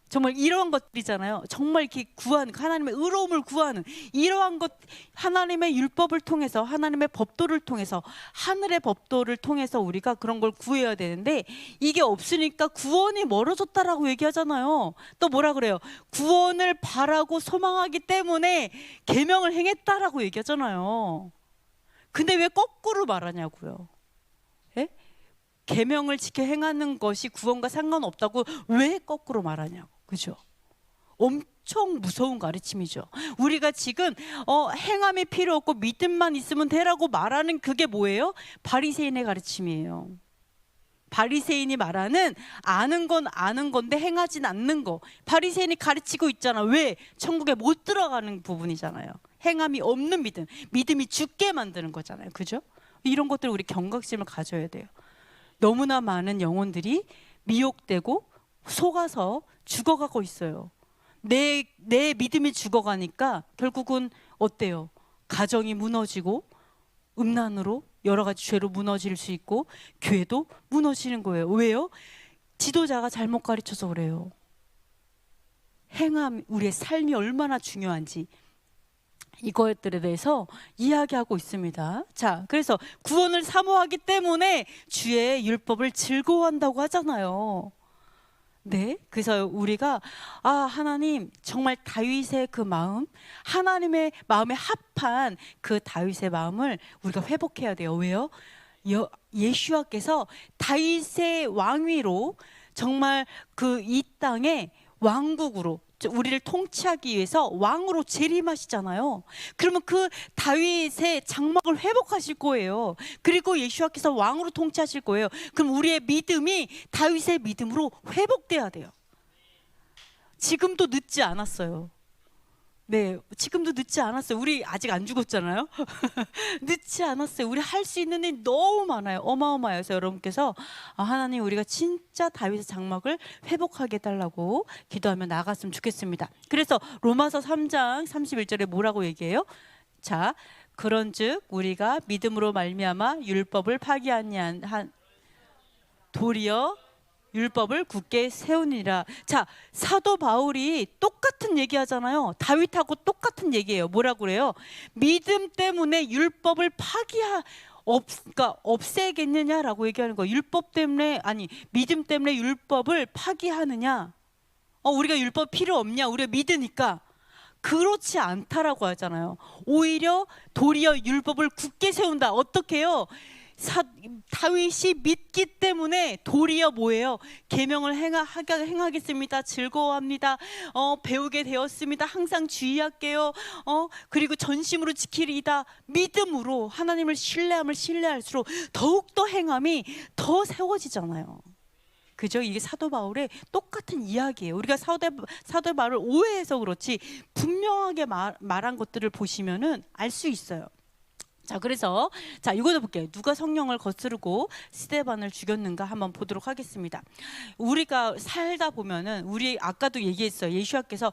정말 이러한 것들이잖아요. 정말 이렇게 구하는, 하나님의 의로움을 구하는 이러한 것, 하나님의 율법을 통해서, 하나님의 법도를 통해서, 하늘의 법도를 통해서 우리가 그런 걸 구해야 되는데, 이게 없으니까 구원이 멀어졌다라고 얘기하잖아요. 또 뭐라 그래요? 구원을 바라고 소망하기 때문에 계명을 행했다라고 얘기하잖아요. 근데 왜 거꾸로 말하냐고요? 예? 계명을 지켜 행하는 것이 구원과 상관없다고 왜 거꾸로 말하냐고. 그죠? 엄청 무서운 가르침이죠. 우리가 지금 행함이 필요 없고 믿음만 있으면 되라고 말하는 그게 뭐예요? 바리새인의 가르침이에요. 바리새인이 말하는 아는 건 아는 건데 행하진 않는 거. 바리새인이 가르치고 있잖아. 왜? 천국에 못 들어가는 부분이잖아요. 행함이 없는 믿음, 믿음이 죽게 만드는 거잖아요. 그죠? 이런 것들 우리 경각심을 가져야 돼요. 너무나 많은 영혼들이 미혹되고 속아서 죽어가고 있어요. 내 믿음이 죽어가니까 결국은 어때요? 가정이 무너지고 음란으로 여러 가지 죄로 무너질 수 있고 교회도 무너지는 거예요. 왜요? 지도자가 잘못 가르쳐서 그래요. 행함, 우리의 삶이 얼마나 중요한지 이것들에 대해서 이야기하고 있습니다. 자, 그래서 구원을 사모하기 때문에 주의 율법을 즐거워한다고 하잖아요. 네, 그래서 우리가 하나님 정말 다윗의 그 마음, 하나님의 마음에 합한 그 다윗의 마음을 우리가 회복해야 돼요. 왜요? 예수와께서 다윗의 왕위로 정말 그 이 땅에 왕국으로 우리를 통치하기 위해서 왕으로 재림하시잖아요. 그러면 그 다윗의 장막을 회복하실 거예요. 그리고 예수와께서 왕으로 통치하실 거예요. 그럼 우리의 믿음이 다윗의 믿음으로 회복돼야 돼요. 지금도 늦지 않았어요. 네, 지금도 늦지 않았어요. 우리 아직 안 죽었잖아요. 늦지 않았어요. 우리 할 수 있는 일 너무 많아요. 어마어마해서 여러분께서 하나님 우리가 진짜 다윗의 장막을 회복하게 해달라고 기도하며 나갔으면 좋겠습니다. 그래서 로마서 3장 31절에 뭐라고 얘기해요? 자, 그런즉 우리가 믿음으로 말미암아 율법을 파기하니 한 도리어 율법을 굳게 세우니라. 자, 사도 바울이 똑같은 얘기하잖아요. 다윗하고 똑같은 얘기예요. 뭐라고 그래요? 믿음 때문에 율법을 그러니까 없애겠느냐라고 얘기하는 거. 율법 때문에, 아니 믿음 때문에 율법을 파기하느냐? 우리가 율법 필요 없냐? 우리가 믿으니까. 그렇지 않다라고 하잖아요. 오히려 도리어 율법을 굳게 세운다. 어떻게 해요? 다윗이 믿기 때문에 도리어 뭐예요? 계명을 행하겠습니다. 즐거워합니다. 배우게 되었습니다. 항상 주의할게요. 그리고 전심으로 지키리이다. 믿음으로 하나님을 신뢰할수록 더욱더 행함이 더 세워지잖아요. 그죠? 이게 사도 바울의 똑같은 이야기예요. 우리가 사도 바울을 오해해서 그렇지 분명하게 말한 것들을 보시면은 알 수 있어요. 자, 그래서 이거도 볼게요. 누가 성령을 거스르고 스데반을 죽였는가 한번 보도록 하겠습니다. 우리가 살다 보면은 우리 아까도 얘기했어요. 예수와께서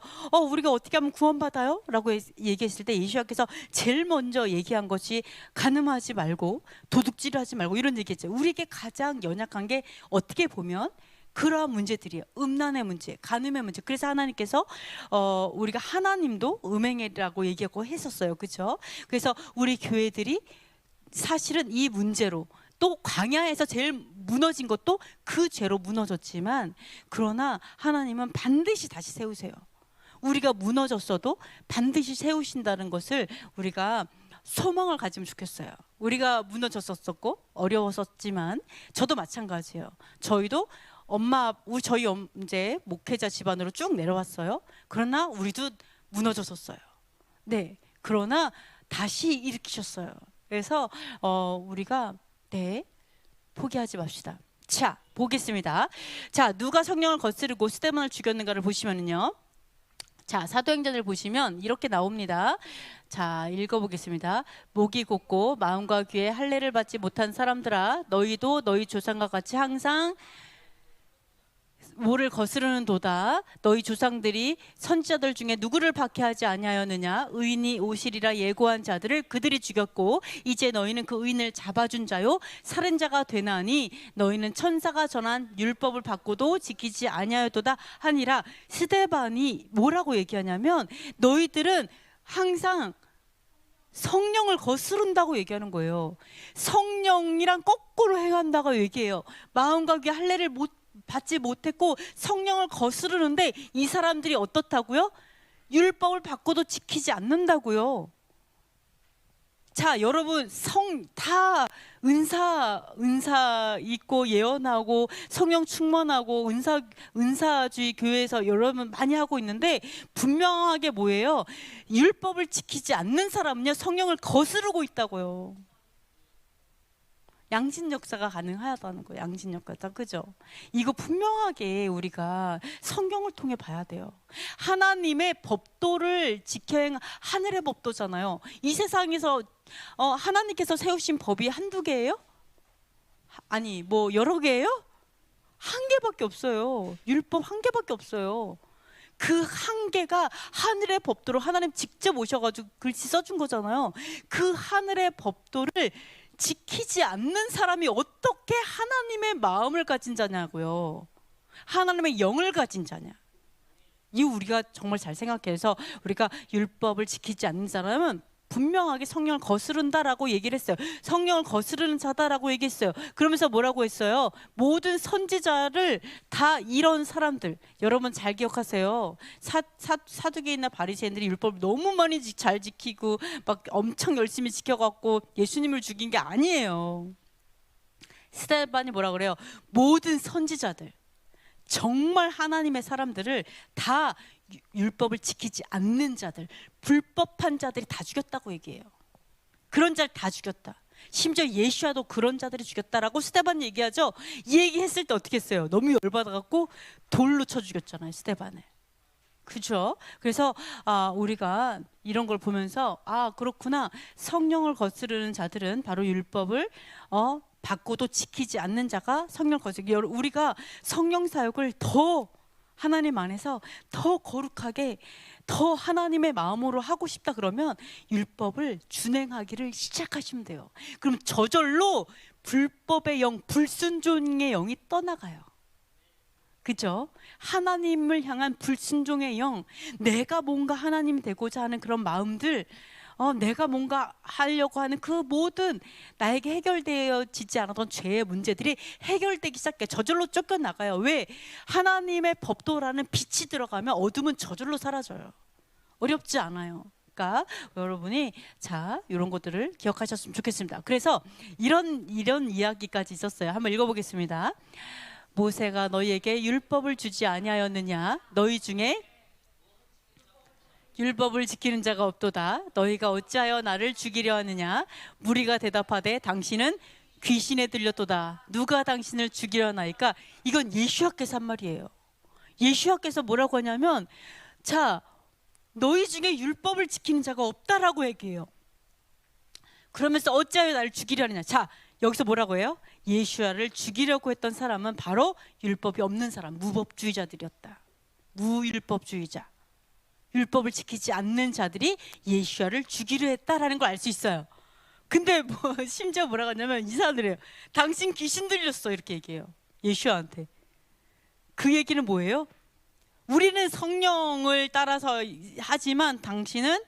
우리가 어떻게 하면 구원받아요? 라고 얘기했을 때 예수와께서 제일 먼저 얘기한 것이 간음하지 말고 도둑질하지 말고 이런 얘기했죠. 우리에게 가장 연약한 게 어떻게 보면 그러한 문제들이에요. 음란의 문제, 간음의 문제. 그래서 하나님께서 우리가 하나님도 음행이라고 얘기하고 했었어요. 그렇죠? 그래서 우리 교회들이 사실은 이 문제로 또 광야에서 제일 무너진 것도 그 죄로 무너졌지만 그러나 하나님은 반드시 다시 세우세요. 우리가 무너졌어도 반드시 세우신다는 것을 우리가 소망을 가지면 좋겠어요. 우리가 무너졌었고 어려웠었지만 저도 마찬가지예요. 저희도 저희 이제 목회자 집안으로 쭉 내려왔어요. 그러나 우리도 무너졌었어요. 네, 그러나 다시 일으키셨어요. 그래서 우리가 포기하지 맙시다. 자, 보겠습니다. 자, 누가 성령을 거스르고 스데반을 죽였는가를 보시면은요. 자, 사도행전을 보시면 이렇게 나옵니다. 자, 읽어보겠습니다. 목이 곧고 마음과 귀에 할례를 받지 못한 사람들아, 너희도 너희 조상과 같이 항상 뭐를 거스르는도다. 너희 조상들이 선지자들 중에 누구를 박해하지 아니하였느냐. 의인이 오시리라 예고한 자들을 그들이 죽였고 이제 너희는 그 의인을 잡아준 자요 살인자가 되나니 너희는 천사가 전한 율법을 받고도 지키지 아니하였도다 하니라. 스데반이 뭐라고 얘기하냐면 너희들은 항상 성령을 거스른다고 얘기하는 거예요. 성령이랑 거꾸로 행한다고 얘기해요. 마음과 귀 할례를 받지 못했고 성령을 거스르는데 이 사람들이 어떻다고요? 율법을 받고도 지키지 않는다고요. 자, 여러분 다 은사 있고 예언하고 성령 충만하고 은사주의 교회에서 여러분 많이 하고 있는데 분명하게 뭐예요? 율법을 지키지 않는 사람은요 성령을 거스르고 있다고요. 양신 역사가 가능하다는 거예요. 양신 역사, 그죠? 이거 분명하게 우리가 성경을 통해 봐야 돼요. 하나님의 법도를 지켜 하늘의 법도잖아요. 이 세상에서 하나님께서 세우신 법이 한두 개예요? 아니 뭐 여러 개예요? 한 개밖에 없어요. 율법 한 개밖에 없어요. 그 한 개가 하늘의 법도로 하나님 직접 오셔가지고 글씨 써준 거잖아요. 그 하늘의 법도를 지키지 않는 사람이 어떻게 하나님의 마음을 가진 자냐고요. 하나님의 영을 가진 자냐. 이 우리가 정말 잘 생각해서 우리가 율법을 지키지 않는 사람은 분명하게 성령을 거스른다라고 얘기를 했어요. 성령을 거스르는 자다라고 얘기했어요. 그러면서 뭐라고 했어요? 모든 선지자를 다 이런 사람들, 여러분 잘 기억하세요. 사두개인이나 바리새인들이 율법을 너무 많이 잘 지키고 막 엄청 열심히 지켜갖고 예수님을 죽인 게 아니에요. 스데반이 뭐라 그래요? 모든 선지자들, 정말 하나님의 사람들을 다 율법을 지키지 않는 자들, 불법한 자들이 다 죽였다고 얘기해요. 그런 자를 다 죽였다. 심지어 예수야도 그런 자들이 죽였다라고 스데반 얘기하죠. 이 얘기했을 때 어떻게 했어요? 너무 열받아갖고 돌로 쳐 죽였잖아요, 스데반을. 그죠? 그래서 우리가 이런 걸 보면서 그렇구나. 성령을 거스르는 자들은 바로 율법을 받고도 지키지 않는 자가 성령 거스르기. 우리가 성령 사역을 더 하나님 안에서 더 거룩하게 더 하나님의 마음으로 하고 싶다 그러면 율법을 준행하기를 시작하시면 돼요. 그럼 저절로 불법의 영, 불순종의 영이 떠나가요. 그죠? 하나님을 향한 불순종의 영, 내가 뭔가 하나님이 되고자 하는 그런 마음들, 내가 뭔가 하려고 하는 그 모든 나에게 해결되어지지 않았던 죄의 문제들이 해결되기 시작해. 저절로 쫓겨나가요. 왜? 하나님의 법도라는 빛이 들어가면 어둠은 저절로 사라져요. 어렵지 않아요. 그러니까 여러분이 이런 것들을 기억하셨으면 좋겠습니다. 그래서 이런 이야기까지 있었어요. 한번 읽어보겠습니다. 모세가 너희에게 율법을 주지 아니하였느냐? 너희 중에 율법을 지키는 자가 없도다. 너희가 어찌하여 나를 죽이려 하느냐? 무리가 대답하되 당신은 귀신에 들렸도다. 누가 당신을 죽이려 하나이까? 이건 예수야께서 한 말이에요. 예수야께서 뭐라고 하냐면 너희 중에 율법을 지키는 자가 없다라고 얘기해요. 그러면서 어찌하여 나를 죽이려 하느냐? 여기서 뭐라고 해요? 예수야를 죽이려고 했던 사람은 바로 율법이 없는 사람, 무법주의자들이었다. 무율법주의자. 율법을 지키지 않는 자들이 예수야를 죽이려 했다라는 걸 알 수 있어요. 근데 심지어 뭐라고 하냐면 이 사람들이에요. 당신 귀신 들렸어 이렇게 얘기해요. 예수야한테. 그 얘기는 뭐예요? 우리는 성령을 따라서 하지만 당신은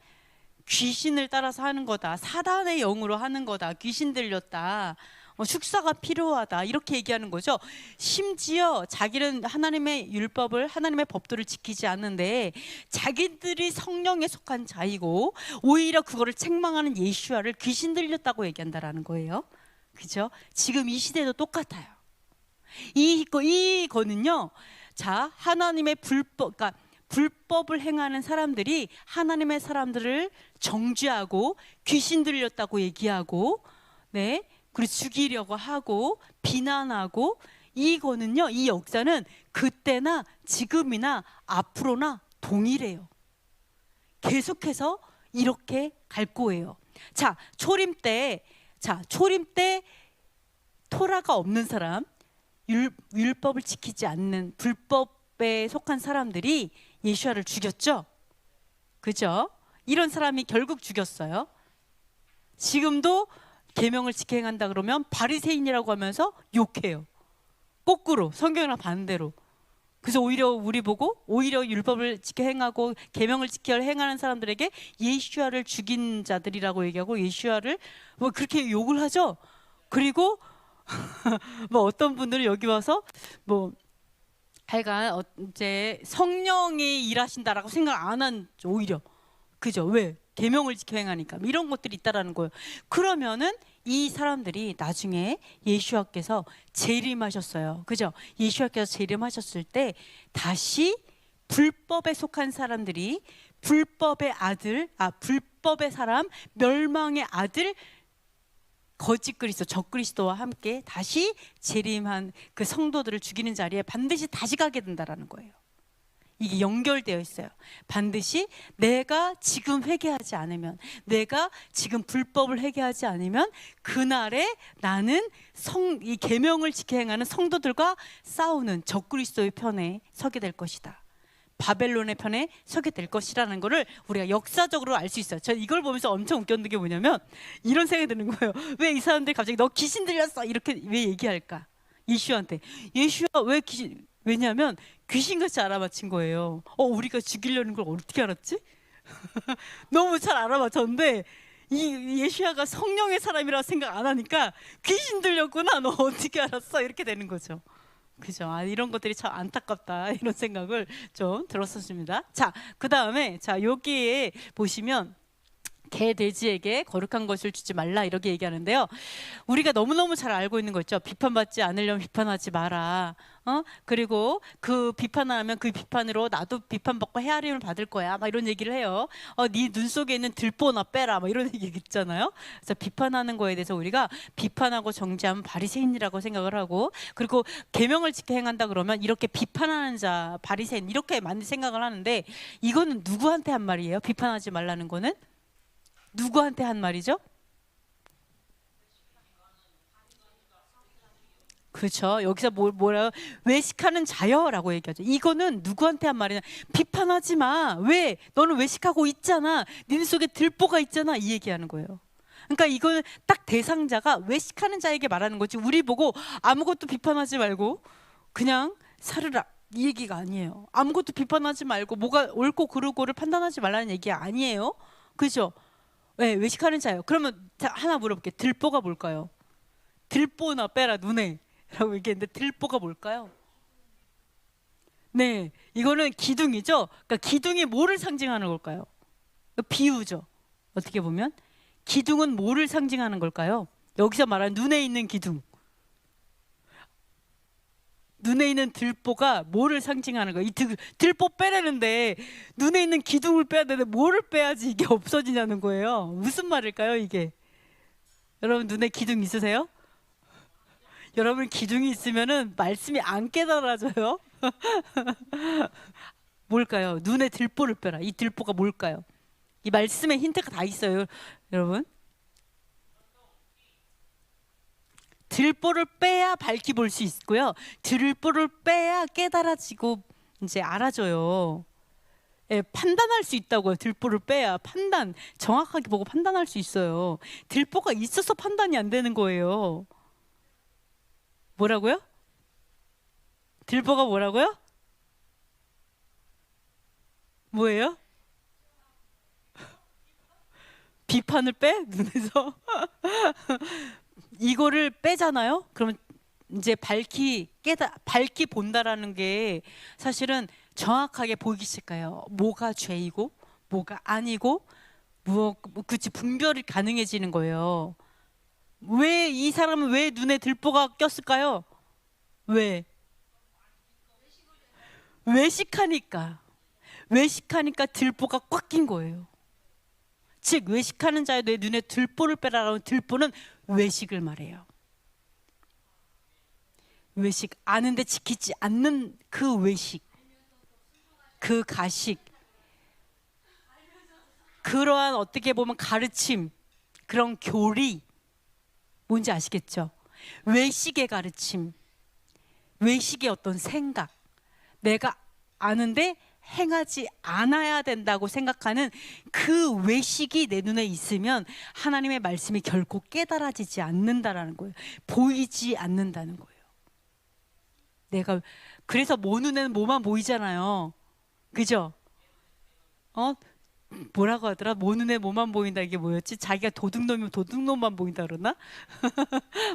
귀신을 따라서 하는 거다. 사단의 영으로 하는 거다. 귀신 들렸다. 축사가 필요하다. 이렇게 얘기하는 거죠. 심지어 자기는 하나님의 율법을, 하나님의 법도를 지키지 않는데 자기들이 성령에 속한 자이고 오히려 그거를 책망하는 예수야를 귀신 들렸다고 얘기한다라는 거예요. 그죠? 지금 이 시대도 똑같아요. 이거는요. 하나님의 그러니까 불법을 행하는 사람들이 하나님의 사람들을 정죄하고 귀신 들렸다고 얘기하고, 그리고 죽이려고 하고 비난하고, 이거는요, 이 역사는 그때나 지금이나 앞으로나 동일해요. 계속해서 이렇게 갈 거예요. 초림 때 토라가 없는 사람, 율법을 지키지 않는 불법에 속한 사람들이 예수야를 죽였죠. 그죠? 이런 사람이 결국 죽였어요. 지금도 계명을 지켜 행한다 그러면 바리새인이라고 하면서 욕해요. 거꾸로 성경이랑 반대로. 그래서 오히려 우리 보고 오히려 율법을 지켜 행하고 계명을 지켜 행하는 사람들에게 예수야를 죽인 자들이라고 얘기하고 예수야를 뭐 그렇게 욕을 하죠. 그리고 뭐 어떤 분들은 여기 와서 뭐 하여간 이제 성령이 일하신다라고 생각 안 한 오히려 그죠? 왜? 계명을 지켜 행하니까 이런 것들이 있다라는 거예요. 그러면은 이 사람들이 나중에 예수와께서 재림하셨어요. 그죠? 예수와께서 재림하셨을 때 다시 불법에 속한 사람들이 불법의 사람, 멸망의 아들 거짓 그리스도, 적그리스도와 함께 다시 재림한 그 성도들을 죽이는 자리에 반드시 다시 가게 된다라는 거예요. 이게 연결되어 있어요. 반드시 내가 지금 회개하지 않으면, 내가 지금 불법을 회개하지 않으면 그날에 나는 이 계명을 지켜 행하는 성도들과 싸우는 적그리스도의 편에 서게 될 것이다. 바벨론의 편에 서게 될 것이라는 것을 우리가 역사적으로 알 수 있어요. 저 이걸 보면서 엄청 웃겼는 게 뭐냐면 이런 생각이 드는 거예요. 왜 이 사람들이 갑자기 너 귀신 들렸어 이렇게 왜 얘기할까? 예수한테. 예수야 왜 귀신? 왜냐하면 귀신같이 알아맞힌 거예요. 우리가 죽이려는 걸 어떻게 알았지? 너무 잘 알아맞혔는데 이 예수야가 성령의 사람이라 생각 안 하니까 귀신 들렸구나. 너 어떻게 알았어? 이렇게 되는 거죠. 그죠? 이런 것들이 참 안타깝다 이런 생각을 좀 들었었습니다. 자, 그 다음에 자 여기에 보시면 개 돼지에게 거룩한 것을 주지 말라 이렇게 얘기하는데요. 우리가 너무너무 잘 알고 있는 거 있죠. 비판받지 않으려면 비판하지 마라. 그리고 그 비판하면 그 비판으로 나도 비판받고 헤아림을 받을 거야. 막 이런 얘기를 해요. 네 눈 속에 있는 들보나 빼라. 막 이런 얘기 있잖아요. 그래서 비판하는 거에 대해서 우리가 비판하고 정죄하면 바리새인이라고 생각을 하고, 그리고 계명을 지켜 행한다 그러면 이렇게 비판하는 자 바리새인 이렇게 많이 생각을 하는데, 이거는 누구한테 한 말이에요? 비판하지 말라는 거는 누구한테 한 말이죠? 그렇죠. 여기서 뭐라 외식하는 자여라고 얘기하죠. 이거는 누구한테 한 말이냐? 비판하지 마. 왜? 너는 외식하고 있잖아. 네 속에 들보가 있잖아. 이 얘기하는 거예요. 그러니까 이거는 딱 대상자가 외식하는 자에게 말하는 거지. 우리 보고 아무것도 비판하지 말고 그냥 살으라. 이 얘기가 아니에요. 아무것도 비판하지 말고 뭐가 옳고 그르고를 판단하지 말라는 얘기가 아니에요. 그죠? 왜 외식하는 자요? 그러면 하나 물어볼게요. 들보가 뭘까요? 들보나 빼라 눈에 라고 얘기했는데 들보가 뭘까요? 네, 이거는 기둥이죠. 그러니까 기둥이 뭐를 상징하는 걸까요? 비유죠. 어떻게 보면 기둥은 뭐를 상징하는 걸까요? 여기서 말하는 눈에 있는 기둥, 눈에 있는 들보가 뭐를 상징하는 거예요? 이 들보 빼라는데 눈에 있는 기둥을 빼야 되는데 뭐를 빼야지 이게 없어지냐는 거예요. 무슨 말일까요 이게? 여러분 눈에 기둥 있으세요? 여러분 기둥이 있으면은 말씀이 안 깨달아져요. 뭘까요? 눈에 들보를 빼라. 이 들보가 뭘까요? 이 말씀에 힌트가 다 있어요, 여러분. 들보를 빼야 밝히 볼 수 있고요. 들보를 빼야 깨달아지고 이제 알아져요. 예, 판단할 수 있다고요. 들보를 빼야 정확하게 보고 판단할 수 있어요. 들보가 있어서 판단이 안 되는 거예요. 뭐라고요? 들보가 뭐라고요? 뭐예요? 비판을 빼? 눈에서? 이거를 빼잖아요? 그러면 이제 밝히 본다라는 게 사실은 정확하게 보이기 시작해요. 뭐가 죄이고 뭐가 아니고 그치 분별이 가능해지는 거예요. 왜 이 사람은 왜 눈에 들보가 꼈을까요? 왜? 외식하니까 들보가 꽉 낀 거예요. 즉 외식하는 자의 내 눈에 들보를 빼라라는 들보는 외식을 말해요. 외식 아는데 지키지 않는 그 외식, 그 가식, 그러한 어떻게 보면 가르침, 그런 교리 뭔지 아시겠죠? 외식의 가르침, 외식의 어떤 생각, 내가 아는데 행하지 않아야 된다고 생각하는 그 외식이 내 눈에 있으면 하나님의 말씀이 결코 깨달아지지 않는다라는 거예요. 보이지 않는다는 거예요. 내가 그래서 모 눈에는 뭐만 보이잖아요. 그죠? 뭐라고 하더라? 모 눈에 뭐만 보인다, 이게 뭐였지? 자기가 도둑놈이면 도둑놈만 보인다 그러나?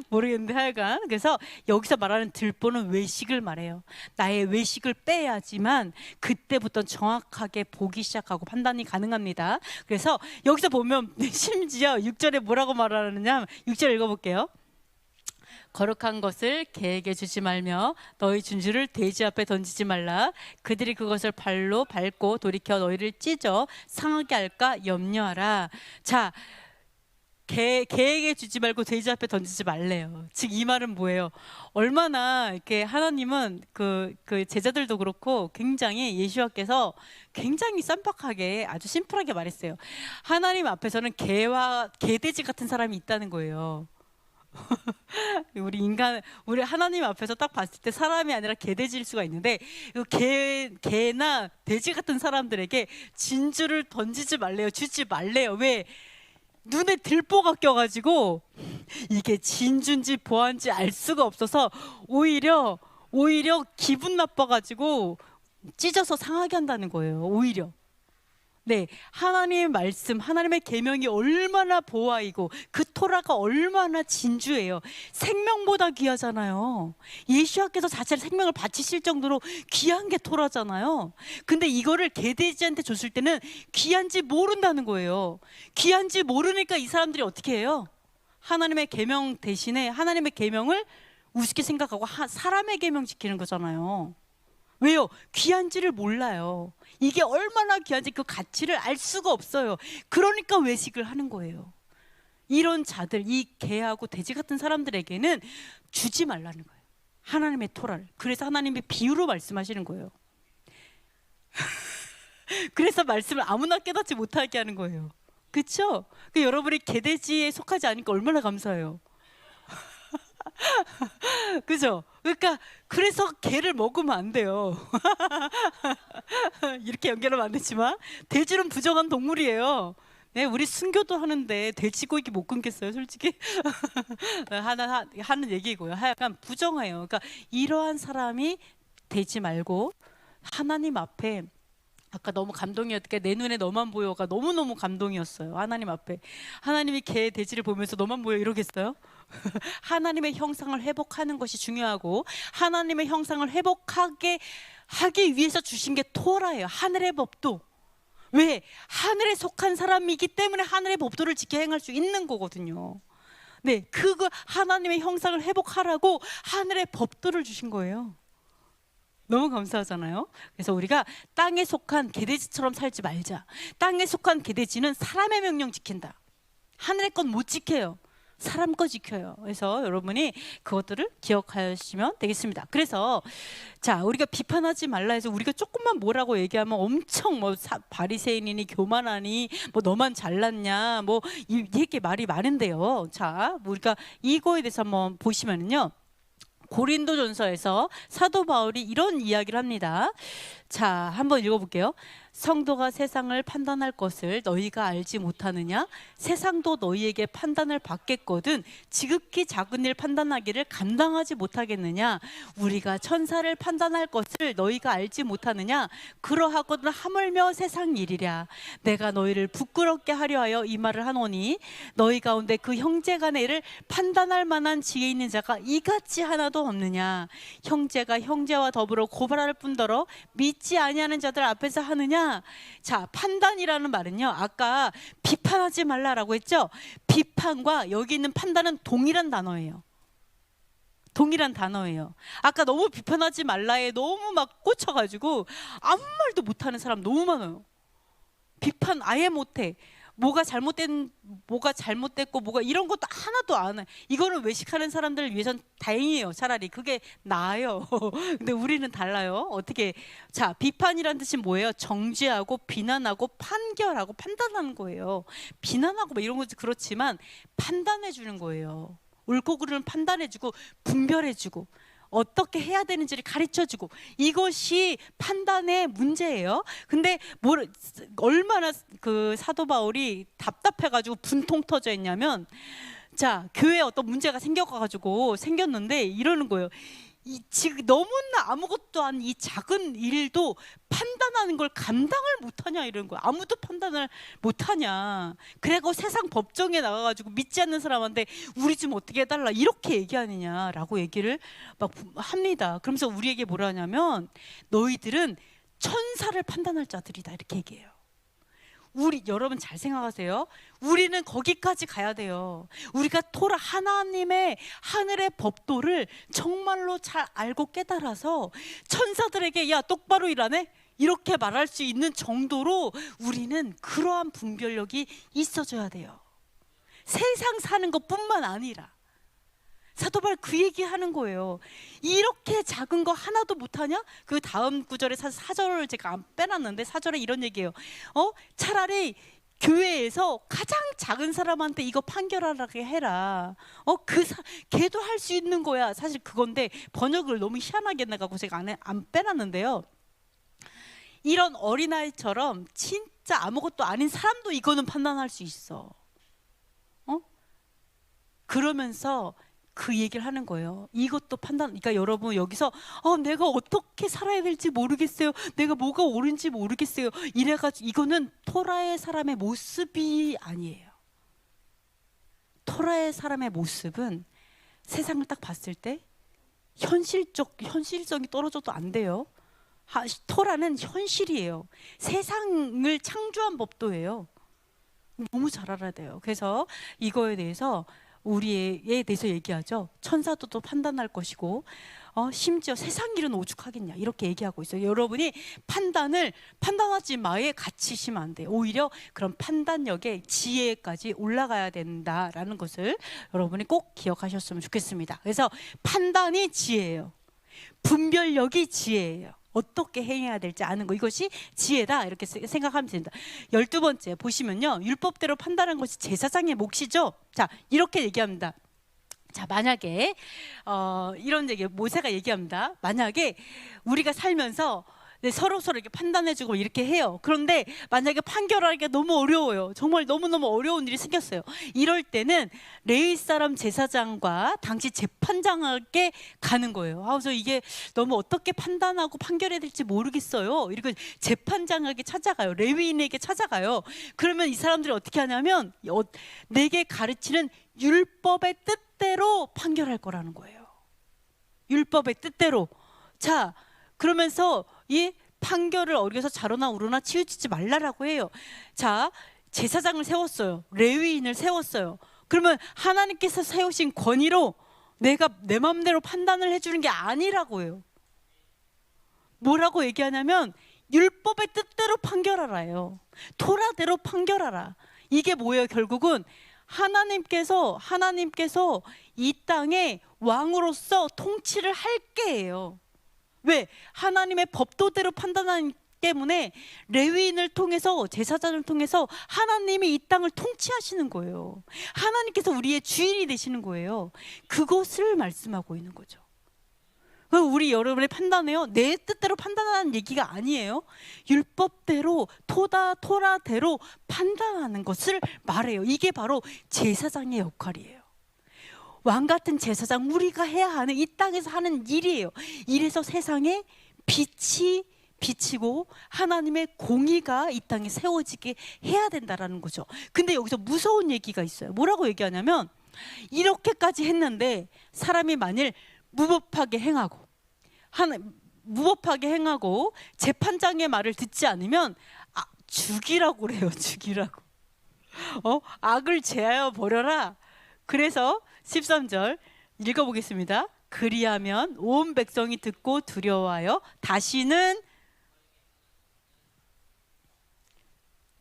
모르겠는데 하여간 그래서 여기서 말하는 들보는 외식을 말해요. 나의 외식을 빼야지만 그때부터 정확하게 보기 시작하고 판단이 가능합니다. 그래서 여기서 보면 심지어 6절에 뭐라고 말하느냐, 6절 읽어볼게요. 거룩한 것을 개에게 주지 말며 너희 준주를 돼지 앞에 던지지 말라. 그들이 그것을 발로 밟고 돌이켜 너희를 찢어 상하게 할까 염려하라. 자, 개에게 주지 말고 돼지 앞에 던지지 말래요. 즉 이 말은 뭐예요? 얼마나 이렇게 하나님은 그 제자들도 그렇고 굉장히 예수와께서 굉장히 쌈박하게 아주 심플하게 말했어요. 하나님 앞에서는 개돼지 같은 사람이 있다는 거예요. 우리 하나님 앞에서 딱 봤을 때 사람이 아니라 개돼지일 수가 있는데, 개나 돼지 같은 사람들에게 진주를 던지지 말래요. 주지 말래요. 왜? 눈에 들보가 껴가지고 이게 진주인지 보안지 알 수가 없어서 오히려 기분 나빠가지고 찢어서 상하게 한다는 거예요. 오히려. 네, 하나님의 말씀, 하나님의 계명이 얼마나 보아이고 그 토라가 얼마나 진주예요. 생명보다 귀하잖아요. 예수와께서 자체를 생명을 바치실 정도로 귀한 게 토라잖아요. 근데 이거를 개돼지한테 줬을 때는 귀한지 모른다는 거예요. 귀한지 모르니까 이 사람들이 어떻게 해요? 하나님의 계명 대신에 하나님의 계명을 우습게 생각하고 사람의 계명 지키는 거잖아요. 왜요? 귀한지를 몰라요. 이게 얼마나 귀한지 그 가치를 알 수가 없어요. 그러니까 외식을 하는 거예요. 이런 자들, 이 개하고 돼지 같은 사람들에게는 주지 말라는 거예요. 하나님의 토라를. 그래서 하나님이 비유로 말씀하시는 거예요. 그래서 말씀을 아무나 깨닫지 못하게 하는 거예요. 그렇죠? 여러분이 개돼지에 속하지 않으니까 얼마나 감사해요. 그죠? 그러니까 그래서 개를 먹으면 안 돼요. 이렇게 연결하면 안 되지만 돼지는 부정한 동물이에요. 네, 우리 순교도 하는데 돼지고기 못 끊겠어요, 솔직히. 하는 얘기고요. 하여간 부정해요. 그러니까 이러한 사람이 되지 말고 하나님 앞에, 아까 너무 감동이었게 내 눈에 너만 보여가 너무너무 감동이었어요. 하나님 앞에 하나님이 개 돼지를 보면서 너만 보여 이러겠어요? 하나님의 형상을 회복하는 것이 중요하고 하나님의 형상을 회복하게 하기 위해서 주신 게 토라예요. 하늘의 법도. 왜? 하늘에 속한 사람이기 때문에 하늘의 법도를 지켜 행할 수 있는 거거든요. 네, 그거 하나님의 형상을 회복하라고 하늘의 법도를 주신 거예요. 너무 감사하잖아요. 그래서 우리가 땅에 속한 개돼지처럼 살지 말자. 땅에 속한 개돼지는 사람의 명령 지킨다. 하늘의 건 못 지켜요. 사람 거 지켜요. 그래서 여러분이 그것들을 기억하시면 되겠습니다. 그래서 자, 우리가 비판하지 말라 해서 우리가 조금만 뭐라고 얘기하면 엄청 뭐 바리새인이니 교만하니 뭐 너만 잘났냐 뭐 이렇게 말이 많은데요. 자, 우리가 이거에 대해서 한번 보시면은요. 고린도전서에서 사도 바울이 이런 이야기를 합니다. 자, 한번 읽어볼게요. 성도가 세상을 판단할 것을 너희가 알지 못하느냐? 세상도 너희에게 판단을 받겠거든 지극히 작은 일 판단하기를 감당하지 못하겠느냐? 우리가 천사를 판단할 것을 너희가 알지 못하느냐? 그러하거든 하물며 세상 일이랴. 내가 너희를 부끄럽게 하려 하여 이 말을 하노니 너희 가운데 그 형제간의 일을 판단할 만한 지혜 있는 자가 이같이 하나도 없느냐? 형제가 형제와 더불어 고발할 뿐더러 믿지 아니하는 자들 앞에서 하느냐? 자, 판단이라는 말은요, 아까 비판하지 말라라고 했죠. 비판과 여기 있는 판단은 동일한 단어예요. 동일한 단어예요. 아까 너무 비판하지 말라에 너무 막 꽂혀가지고 아무 말도 못하는 사람 너무 많아요. 비판 아예 못해. 뭐가 잘못됐고 뭐가 이런 것도 하나도 안 해. 이거는 외식하는 사람들을 위해선 다행이에요. 차라리 그게 나아요. 근데 우리는 달라요. 어떻게? 자, 비판이란 뜻이 뭐예요? 정죄하고 비난하고 판결하고 판단하는 거예요. 비난하고 뭐 이런 것도 그렇지만 판단해 주는 거예요. 옳고 그르는 판단해 주고 분별해 주고 어떻게 해야 되는지를 가르쳐주고, 이것이 판단의 문제예요. 근데 얼마나 그 사도 바울이 답답해가지고 분통 터져 있냐면, 자, 교회에 어떤 문제가 생겼는데 이러는 거예요. 지금 너무나 아무것도 아닌 이 작은 일도 판단하는 걸 감당을 못하냐, 이러는 거야. 아무도 판단을 못하냐. 그리고 세상 법정에 나가가지고 믿지 않는 사람한테 우리 좀 어떻게 해달라 이렇게 얘기하느냐라고 얘기를 막 합니다. 그러면서 우리에게 뭐라 하냐면, 너희들은 천사를 판단할 자들이다, 이렇게 얘기해요. 여러분 잘 생각하세요. 우리는 거기까지 가야 돼요. 우리가 토라, 하나님의 하늘의 법도를 정말로 잘 알고 깨달아서 천사들에게 야 똑바로 일하네? 이렇게 말할 수 있는 정도로 우리는 그러한 분별력이 있어져야 돼요. 세상 사는 것뿐만 아니라. 사도 바울 그 얘기하는 거예요. 이렇게 작은 거 하나도 못하냐? 그 다음 구절에 사절을 제가 안 빼놨는데, 사절에 이런 얘기예요. 차라리 교회에서 가장 작은 사람한테 이거 판결하게 해라. 걔도 할 수 있는 거야. 사실 그건데 번역을 너무 희한하게 내가고 제가 안 빼놨는데요. 이런 어린아이처럼 진짜 아무것도 아닌 사람도 이거는 판단할 수 있어. 그러면서 그 얘기를 하는 거예요. 이것도 그러니까 여러분 여기서 내가 어떻게 살아야 될지 모르겠어요. 내가 뭐가 옳은지 모르겠어요. 이래가지고 이거는 토라의 사람의 모습이 아니에요. 토라의 사람의 모습은 세상을 딱 봤을 때 현실성이 떨어져도 안 돼요. 토라는 현실이에요. 세상을 창조한 법도예요. 너무 잘 알아야 돼요. 그래서 이거에 대해서 우리에 대해서 얘기하죠. 천사도 또 판단할 것이고, 심지어 세상 일은 오죽하겠냐, 이렇게 얘기하고 있어요. 여러분이 판단하지 마에 갇히시면 안 돼요. 오히려 그런 판단력에 지혜까지 올라가야 된다라는 것을 여러분이 꼭 기억하셨으면 좋겠습니다. 그래서 판단이 지혜예요. 분별력이 지혜예요. 어떻게 행해야 될지 아는 거, 이것이 지혜다, 이렇게 생각하면 됩니다. 12번째 보시면요, 율법대로 판단하는 것이 제사장의 몫이죠. 자, 이렇게 얘기합니다. 자, 만약에 이런 얘기 모세가 얘기합니다. 만약에 우리가 살면서 서로 이렇게 판단해주고 이렇게 해요. 그런데 만약에 판결하기가 너무 어려워요. 정말 너무너무 어려운 일이 생겼어요. 이럴 때는 레위 사람 제사장과 당시 재판장에게 가는 거예요. 그래서 이게 너무 어떻게 판단하고 판결해야 될지 모르겠어요. 이렇게 재판장에게 찾아가요. 레위인에게 찾아가요. 그러면 이 사람들이 어떻게 하냐면 내게 가르치는 율법의 뜻대로 판결할 거라는 거예요. 율법의 뜻대로. 자, 그러면서 이 판결을 어겨서 자로나 우로나 치우치지 말라라고 해요. 자, 제사장을 세웠어요. 레위인을 세웠어요. 그러면 하나님께서 세우신 권위로 내가 내 마음대로 판단을 해주는 게 아니라고 해요. 뭐라고 얘기하냐면 율법의 뜻대로 판결하라요. 토라대로 판결하라. 이게 뭐예요? 결국은 하나님께서 이 땅에 왕으로서 통치를 할 게예요. 왜? 하나님의 법도대로 판단하기 때문에 레위인을 통해서, 제사장을 통해서 하나님이 이 땅을 통치하시는 거예요. 하나님께서 우리의 주인이 되시는 거예요. 그것을 말씀하고 있는 거죠. 우리 여러분의 판단해요. 내 뜻대로 판단하는 얘기가 아니에요. 율법대로, 토라대로 판단하는 것을 말해요. 이게 바로 제사장의 역할이에요. 왕 같은 제사장, 우리가 해야 하는, 이 땅에서 하는 일이에요. 이래서 세상에 빛이 비치고 하나님의 공의가 이 땅에 세워지게 해야 된다라는 거죠. 근데 여기서 무서운 얘기가 있어요. 뭐라고 얘기하냐면, 이렇게까지 했는데 사람이 만일 무법하게 행하고 재판장의 말을 듣지 않으면 죽이라고 그래요. 죽이라고. 악을 제하여 버려라. 그래서 13절 읽어보겠습니다. 그리하면 온 백성이 듣고 두려워하여 다시는,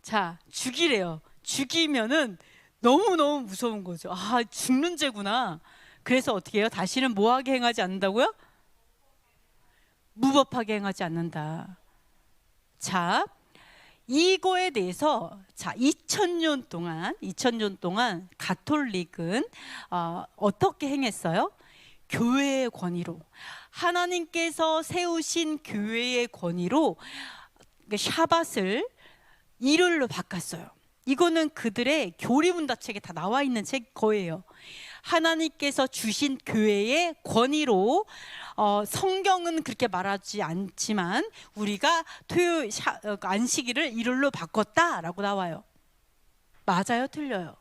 자, 죽이래요. 죽이면은 너무너무 무서운 거죠. 죽는 죄구나. 그래서 어떻게 해요? 다시는 뭐하게 행하지 않는다고요? 무법하게 행하지 않는다. 자, 이거에 대해서 2000년 동안 가톨릭은 어떻게 행했어요? 교회의 권위로, 하나님께서 세우신 교회의 권위로 샤밧을 일요일로 바꿨어요. 이거는 그들의 교리문답책에 다 나와 있는 책 거예요. 하나님께서 주신 교회의 권위로, 성경은 그렇게 말하지 않지만 우리가 토요일 안식일을 일요일로 바꿨다라고 나와요. 맞아요, 틀려요?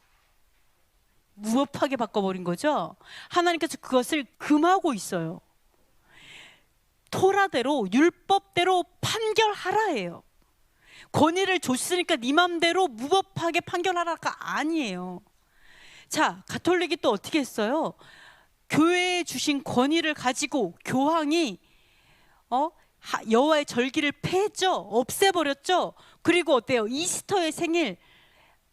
무법하게 바꿔버린 거죠. 하나님께서 그것을 금하고 있어요. 토라대로, 율법대로 판결하라예요. 권위를 줬으니까 네 맘대로 무법하게 판결하라가 아니에요. 자, 가톨릭이 또 어떻게 했어요? 교회에 주신 권위를 가지고 교황이 여호와의 절기를 폐했죠. 없애버렸죠. 그리고 어때요? 이스터의 생일,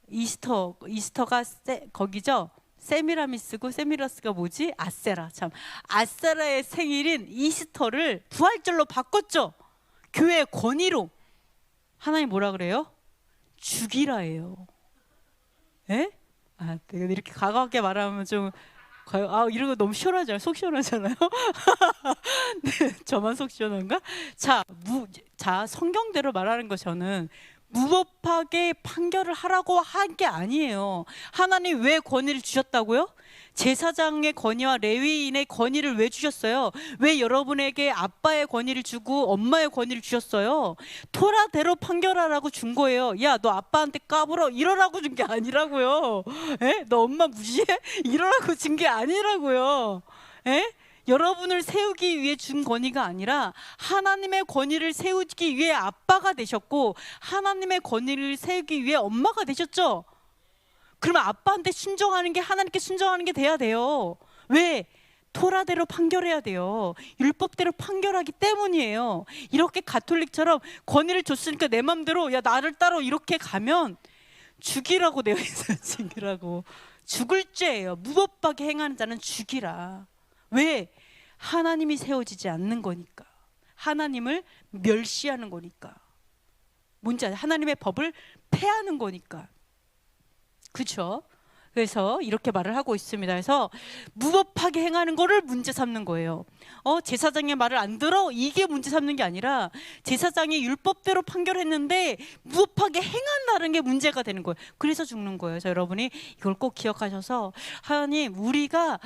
이스터가 거기죠. 세미라미스고, 세미라스가 뭐지? 아세라. 참, 아세라의 생일인 이스터를 부활절로 바꿨죠. 교회의 권위로. 하나님 뭐라 그래요? 죽이라예요. 에? 내가 이렇게 과감하게 말하면 좀 이런 거 너무 시원하잖아요. 속 시원하잖아요. 네, 저만 속 시원한가? 자, 성경대로 말하는 거 저는 무법하게 판결을 하라고 한 게 아니에요. 하나님 왜 권위를 주셨다고요? 제사장의 권위와 레위인의 권위를 왜 주셨어요? 왜 여러분에게 아빠의 권위를 주고 엄마의 권위를 주셨어요? 토라대로 판결하라고 준 거예요. 야, 너 아빠한테 까불어 이러라고 준 게 아니라고요. 에? 너 엄마 무시해? 이러라고 준 게 아니라고요. 에? 여러분을 세우기 위해 준 권위가 아니라 하나님의 권위를 세우기 위해 아빠가 되셨고, 하나님의 권위를 세우기 위해 엄마가 되셨죠. 그러면 아빠한테 순종하는 게 하나님께 순종하는 게 돼야 돼요. 왜? 토라대로 판결해야 돼요. 율법대로 판결하기 때문이에요. 이렇게 가톨릭처럼 권위를 줬으니까 내 맘대로 야 나를 따라 이렇게 가면 죽이라고 되어 있어요. 죽이라고. 죽을 죄예요. 무법하게 행하는 자는 죽이라. 왜? 하나님이 세워지지 않는 거니까. 하나님을 멸시하는 거니까. 뭔지 아세요? 하나님의 법을 폐하는 거니까. 그렇죠? 그래서 이렇게 말을 하고 있습니다. 그래서 무법하게 행하는 거를 문제 삼는 거예요. 제사장의 말을 안 들어? 이게 문제 삼는 게 아니라 제사장이 율법대로 판결했는데 무법하게 행한다는 게 문제가 되는 거예요. 그래서 죽는 거예요. 그래서 여러분이 이걸 꼭 기억하셔서, 하나님, 우리가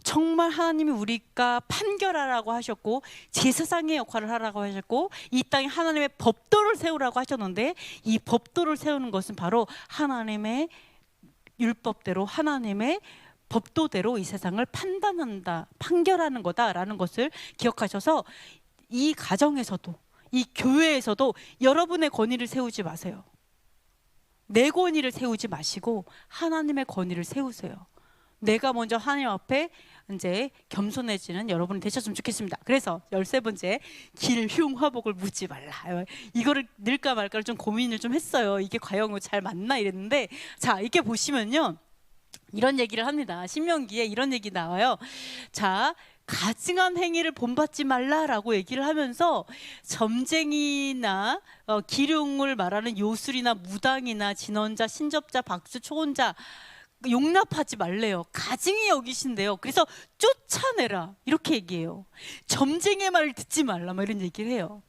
정말 하나님이 우리가 판결하라고 하셨고 제사장의 역할을 하라고 하셨고 이 땅에 하나님의 법도를 세우라고 하셨는데, 이 법도를 세우는 것은 바로 하나님의 율법대로, 하나님의 법도대로 이 세상을 판단한다, 판결하는 거다라는 것을 기억하셔서 이 가정에서도, 이 교회에서도 여러분의 권위를 세우지 마세요. 내 권위를 세우지 마시고 하나님의 권위를 세우세요. 내가 먼저 하나님 앞에 이제 겸손해지는 여러분이 되셨으면 좋겠습니다. 그래서 13번째, 길흉화복을 묻지 말라. 이거를 넣을까 말까를 좀 고민을 좀 했어요. 이게 과연 잘 맞나 이랬는데, 자, 이렇게 보시면요, 이런 얘기를 합니다. 신명기에 이런 얘기 나와요. 자, 가증한 행위를 본받지 말라라고 얘기를 하면서 점쟁이나 기륭을 말하는 요술이나 무당이나 진언자, 신접자, 박수, 초혼자 용납하지 말래요. 가증히 여기신대요. 그래서 쫓아내라 이렇게 얘기해요. 점쟁이의 말을 듣지 말라 막 이런 얘기를 해요.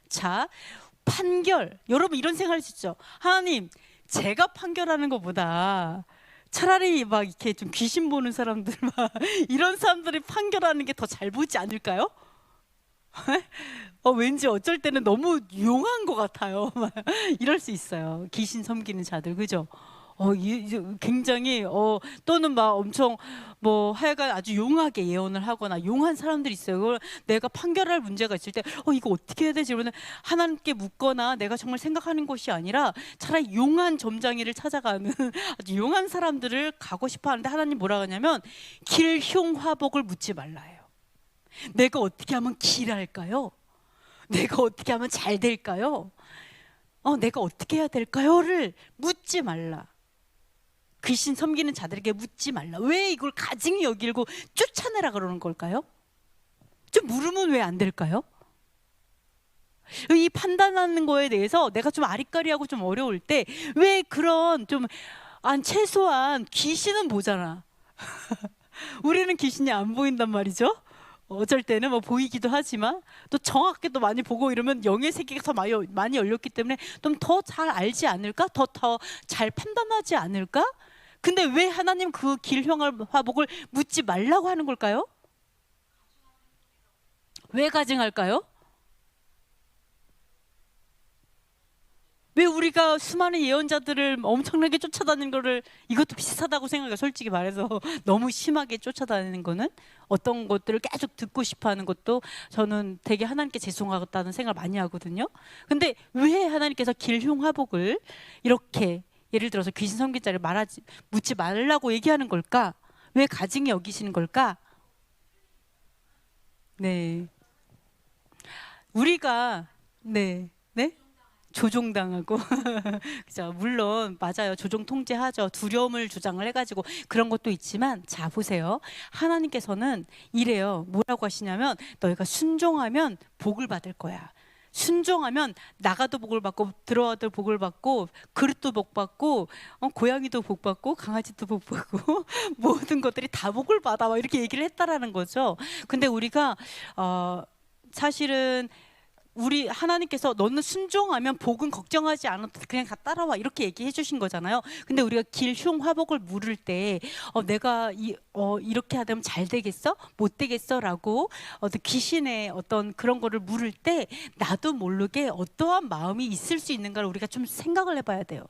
자, 판결, 여러분 이런 생각할 수 있죠. 하나님, 제가 판결하는 것보다 차라리 막 이렇게 좀 귀신 보는 사람들 막 이런 사람들이 판결하는 게 더 잘 보지 않을까요? 왠지 어쩔 때는 너무 용한 것 같아요. 이럴 수 있어요. 귀신 섬기는 자들, 그죠? 굉장히 또는 막 엄청 뭐 하여간 아주 용하게 예언을 하거나 용한 사람들이 있어요. 그걸 내가 판결할 문제가 있을 때 이거 어떻게 해야 되지? 그러면 하나님께 묻거나 내가 정말 생각하는 것이 아니라 차라리 용한 점장이를 찾아가는 아주 용한 사람들을 가고 싶어 하는데, 하나님 뭐라 하냐면 길흉화복을 묻지 말라요. 내가 어떻게 하면 길할까요? 내가 어떻게 하면 잘 될까요? 내가 어떻게 해야 될까요?를 묻지 말라. 귀신 섬기는 자들에게 묻지 말라. 왜 이걸 가증히 여기고 쫓아내라 그러는 걸까요? 좀 물으면 왜 안 될까요? 이 판단하는 거에 대해서 내가 좀 아리까리하고 좀 어려울 때 왜 그런 좀 최소한 귀신은 뭐잖아. 우리는 귀신이 안 보인단 말이죠. 어쩔 때는 뭐 보이기도 하지만 또 정확하게 또 많이 보고 이러면 영의 세계가 더 많이 열렸기 때문에 좀 더 잘 알지 않을까? 더 잘 판단하지 않을까? 근데 왜 하나님 그 길흉할 화복을 묻지 말라고 하는 걸까요? 왜 가증할까요? 왜 우리가 수많은 예언자들을 엄청나게 쫓아다니는 거를 이것도 비슷하다고 생각해요. 솔직히 말해서 너무 심하게 쫓아다니는 거는 어떤 것들을 계속 듣고 싶어 하는 것도 저는 되게 하나님께 죄송하다는 생각을 많이 하거든요. 근데 왜 하나님께서 길흉화복을 이렇게 예를 들어서 귀신 섬긴 자를 묻지 말라고 얘기하는 걸까? 왜 가증히 여기시는 걸까? 네. 우리가 네. 네? 조종당하고 그죠. 물론 맞아요. 조종 통제하죠. 두려움을 조장을 해가지고 그런 것도 있지만 자 보세요. 하나님께서는 이래요. 뭐라고 하시냐면 너희가 순종하면 복을 받을 거야. 순종하면 나가도 복을 받고 들어와도 복을 받고 그릇도 복 받고 고양이도 복 받고 강아지도 복 받고 모든 것들이 다 복을 받아 막 이렇게 얘기를 했다라는 거죠. 근데 우리가 사실은 우리 하나님께서 너는 순종하면 복은 걱정하지 않아도 그냥 다 따라와 이렇게 얘기해 주신 거잖아요. 근데 우리가 길흉화복을 물을 때 내가 이렇게 하면 잘 되겠어? 못 되겠어?라고 어떤 귀신의 어떤 그런 거를 물을 때 나도 모르게 어떠한 마음이 있을 수 있는가를 우리가 좀 생각을 해봐야 돼요.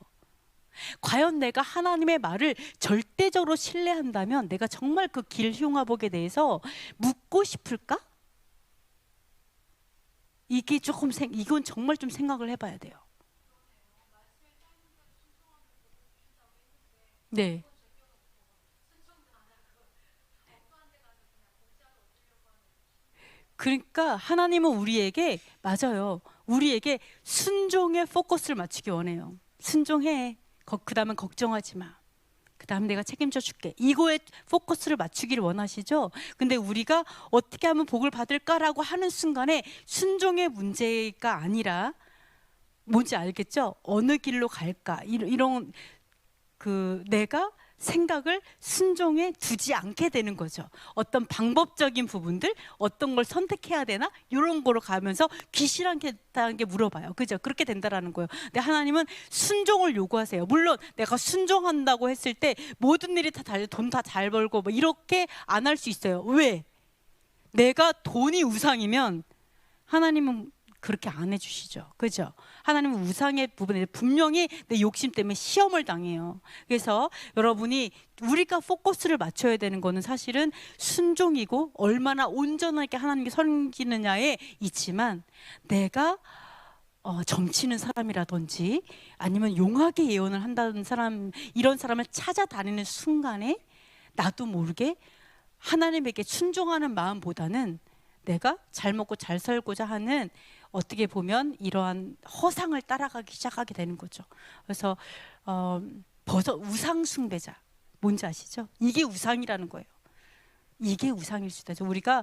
과연 내가 하나님의 말을 절대적으로 신뢰한다면 내가 정말 그 길흉화복에 대해서 묻고 싶을까? 이게 이건 정말 좀 생각을 해봐야 돼요. 네. 그러니까 하나님은 우리에게 맞아요. 우리에게 순종의 포커스를 맞추기 원해요. 순종해. 그 다음은 걱정하지 마. 그 다음 내가 책임져 줄게. 이거에 포커스를 맞추기를 원하시죠. 근데 우리가 어떻게 하면 복을 받을까라고 하는 순간에 순종의 문제가 아니라 뭔지 알겠죠? 어느 길로 갈까? 이런 그 내가 생각을 순종에 두지 않게 되는 거죠. 어떤 방법적인 부분들, 어떤 걸 선택해야 되나 이런 거로 가면서 귀신한테 물어봐요. 그죠? 그렇게 된다라는 거예요. 근데 하나님은 순종을 요구하세요. 물론 내가 순종한다고 했을 때 모든 일이 다 잘, 돈 다 잘 벌고 뭐 이렇게 안 할 수 있어요. 왜? 내가 돈이 우상이면 하나님은 그렇게 안 해주시죠. 그죠? 하나님은 우상의 부분에 분명히 내 욕심 때문에 시험을 당해요. 그래서 여러분이 우리가 포커스를 맞춰야 되는 거는 사실은 순종이고 얼마나 온전하게 하나님께 섬기느냐에 있지만 내가 점치는 사람이라든지 아니면 용하게 예언을 한다는 사람 이런 사람을 찾아다니는 순간에 나도 모르게 하나님에게 순종하는 마음보다는 내가 잘 먹고 잘 살고자 하는 어떻게 보면 이러한 허상을 따라가기 시작하게 되는 거죠. 그래서 우상 숭배자 뭔지 아시죠? 이게 우상이라는 거예요. 이게 우상일 수 있다. 우리가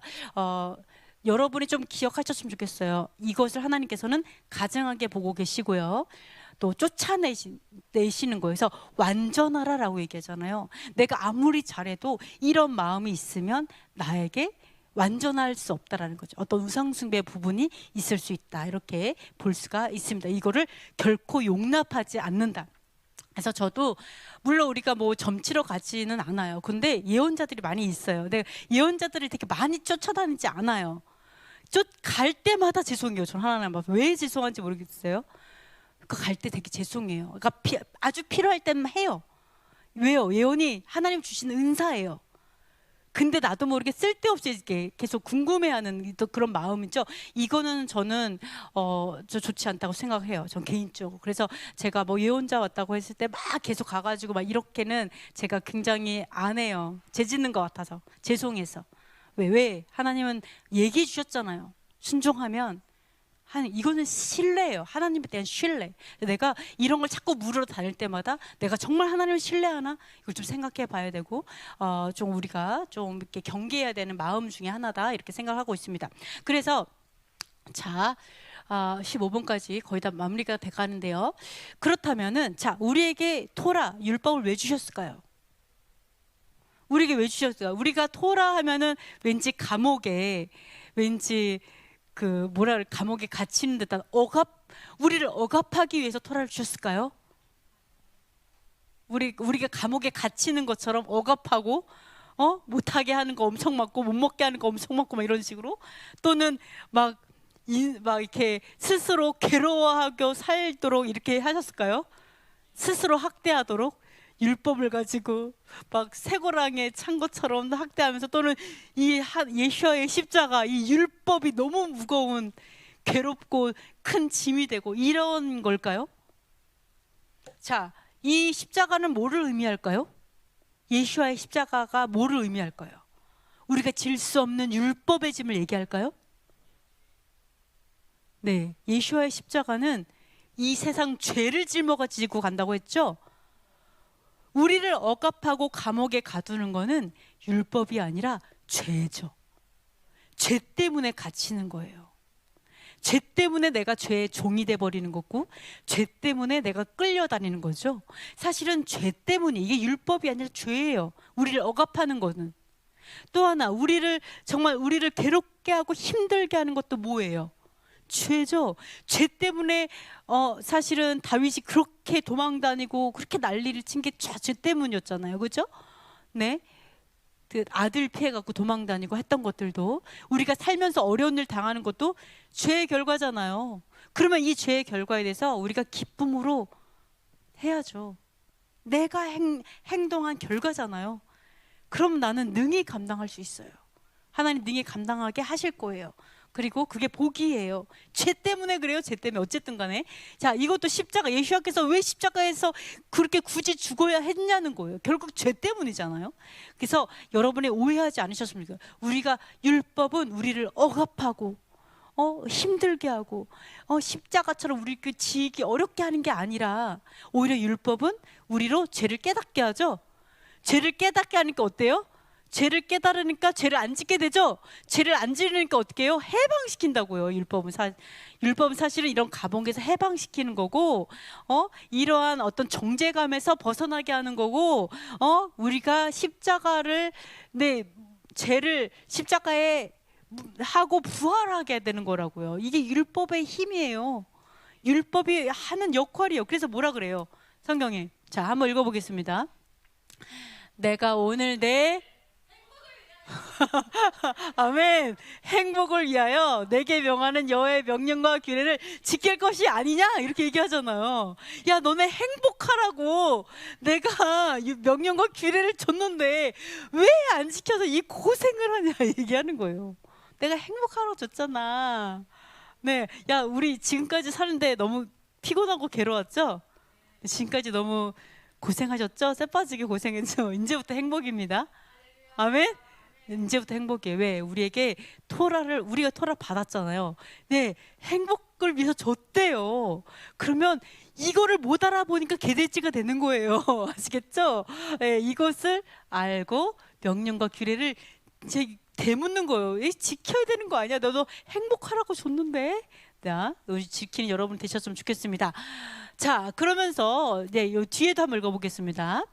여러분이 좀 기억하셨으면 좋겠어요. 이것을 하나님께서는 가증하게 보고 계시고요. 또 쫓아내시는 거예요. 그래서 완전하라라고 얘기하잖아요. 내가 아무리 잘해도 이런 마음이 있으면 나에게 완전할 수 없다라는 거죠. 어떤 우상숭배 부분이 있을 수 있다. 이렇게 볼 수가 있습니다. 이거를 결코 용납하지 않는다. 그래서 저도 물론 우리가 뭐 점치러 가지는 않아요. 근데 예언자들이 많이 있어요. 근데 예언자들을 되게 많이 쫓아다니지 않아요. 갈 때마다 죄송해요. 저는 하나님 앞에 왜 죄송한지 모르겠어요. 그 갈 때 되게 죄송해요. 그러니까 아주 필요할 때만 해요. 왜요? 예언이 하나님 주신 은사예요. 근데 나도 모르게 쓸데없이 이렇게 계속 궁금해하는 또 그런 마음이죠. 이거는 저는 저 좋지 않다고 생각해요. 전 개인적으로. 그래서 제가 뭐 예언자 왔다고 했을 때 막 계속 가가지고 막 이렇게는 제가 굉장히 안 해요. 죄짓는 것 같아서 죄송해서. 왜? 하나님은 얘기해 주셨잖아요. 순종하면 이거는 신뢰예요. 하나님에 대한 신뢰. 내가 이런 걸 자꾸 물으러 다닐 때마다 내가 정말 하나님을 신뢰하나 이걸 좀 생각해 봐야 되고 좀 우리가 좀 이렇게 경계해야 되는 마음 중에 하나다 이렇게 생각하고 있습니다. 그래서 자 15분까지 거의 다 마무리가 돼 가는데요. 그렇다면은 자 우리에게 토라 율법을 왜 주셨을까요? 우리에게 왜 주셨어요? 우리가 토라 하면은 왠지 감옥에, 왠지 그 뭐라 그래, 감옥에 갇히는 듯한 우리를 억압하기 위해서 토라를 주셨을까요? 우리가 감옥에 갇히는 것처럼 억압하고 못하게 하는 거 엄청 맞고 못 먹게 하는 거 엄청 맞고 막 이런 식으로, 또는 막 이렇게 스스로 괴로워하고 살도록 이렇게 하셨을까요? 스스로 학대하도록 율법을 가지고 막 쇠고랑에 찬 것처럼 학대하면서, 또는 이 예수와의 십자가, 이 율법이 너무 무거운 괴롭고 큰 짐이 되고 이런 걸까요? 자, 이 십자가는 뭐를 의미할까요? 예수와의 십자가가 뭐를 의미할까요? 우리가 질 수 없는 율법의 짐을 얘기할까요? 네, 예수와의 십자가는 이 세상 죄를 짊어가 지고 간다고 했죠? 우리를 억압하고 감옥에 가두는 거는 율법이 아니라 죄죠. 죄 때문에 갇히는 거예요. 죄 때문에 내가 죄의 종이 돼버리는 거고, 죄 때문에 내가 끌려다니는 거죠. 사실은 죄 때문이, 이게 율법이 아니라 죄예요. 우리를 억압하는 거는. 또 하나, 정말 우리를 괴롭게 하고 힘들게 하는 것도 뭐예요? 죄죠. 죄 때문에 사실은 다윗이 그렇게 도망다니고 그렇게 난리를 친 게 죄 때문이었잖아요. 그죠? 네. 그 아들 피해갖고 도망다니고 했던 것들도, 우리가 살면서 어려운 일 당하는 것도 죄의 결과잖아요. 그러면 이 죄의 결과에 대해서 우리가 기쁨으로 해야죠. 내가 행동한 결과잖아요. 그럼 나는 능히 감당할 수 있어요. 하나님 능히 감당하게 하실 거예요. 그리고 그게 복이에요. 죄 때문에 그래요. 죄 때문에 어쨌든 간에. 자, 이것도 십자가, 예수님께서 왜 십자가에서 그렇게 굳이 죽어야 했냐는 거예요. 결국 죄 때문이잖아요. 그래서 여러분이 오해하지 않으셨습니까? 우리가, 율법은 우리를 억압하고 힘들게 하고 십자가처럼 우리 지기 어렵게 하는 게 아니라, 오히려 율법은 우리로 죄를 깨닫게 하죠. 죄를 깨닫게 하니까 어때요? 죄를 깨달으니까 죄를 안 짓게 되죠. 죄를 안 지르니까 어떻게 해요? 해방시킨다고요. 율법은 사실은 이런 감옥에서 해방시키는 거고, 이러한 어떤 정죄감에서 벗어나게 하는 거고, 우리가 십자가를, 죄를 십자가에 하고 부활하게 되는 거라고요. 이게 율법의 힘이에요. 율법이 하는 역할이에요. 그래서 뭐라 그래요? 성경에. 자, 한번 읽어보겠습니다. 내가 오늘 내 아멘. 행복을 위하여 내게 명하는 여호와의 명령과 규례를 지킬 것이 아니냐, 이렇게 얘기하잖아요. 야, 너네 행복하라고 내가 명령과 규례를 줬는데 왜 안 지켜서 이 고생을 하냐 얘기하는 거예요. 내가 행복하라고 줬잖아. 네, 야, 우리 지금까지 사는데 너무 피곤하고 괴로웠죠? 지금까지 너무 고생하셨죠? 쇠 빠지게 고생했죠? 이제부터 행복입니다. 아멘. 이제부터 행복이에요. 왜? 우리에게 우리가 토라 받았잖아요. 네, 행복을 위해서 줬대요. 그러면 이거를 못 알아보니까 개돼지가 되는 거예요. 아시겠죠? 네, 이것을 알고 명령과 규례를 이제 되묻는 거예요. 지켜야 되는 거 아니야? 너도 행복하라고 줬는데. 자, 지키는 여러분 되셨으면 좋겠습니다. 자, 그러면서 요 뒤에도 한번 읽어보겠습니다.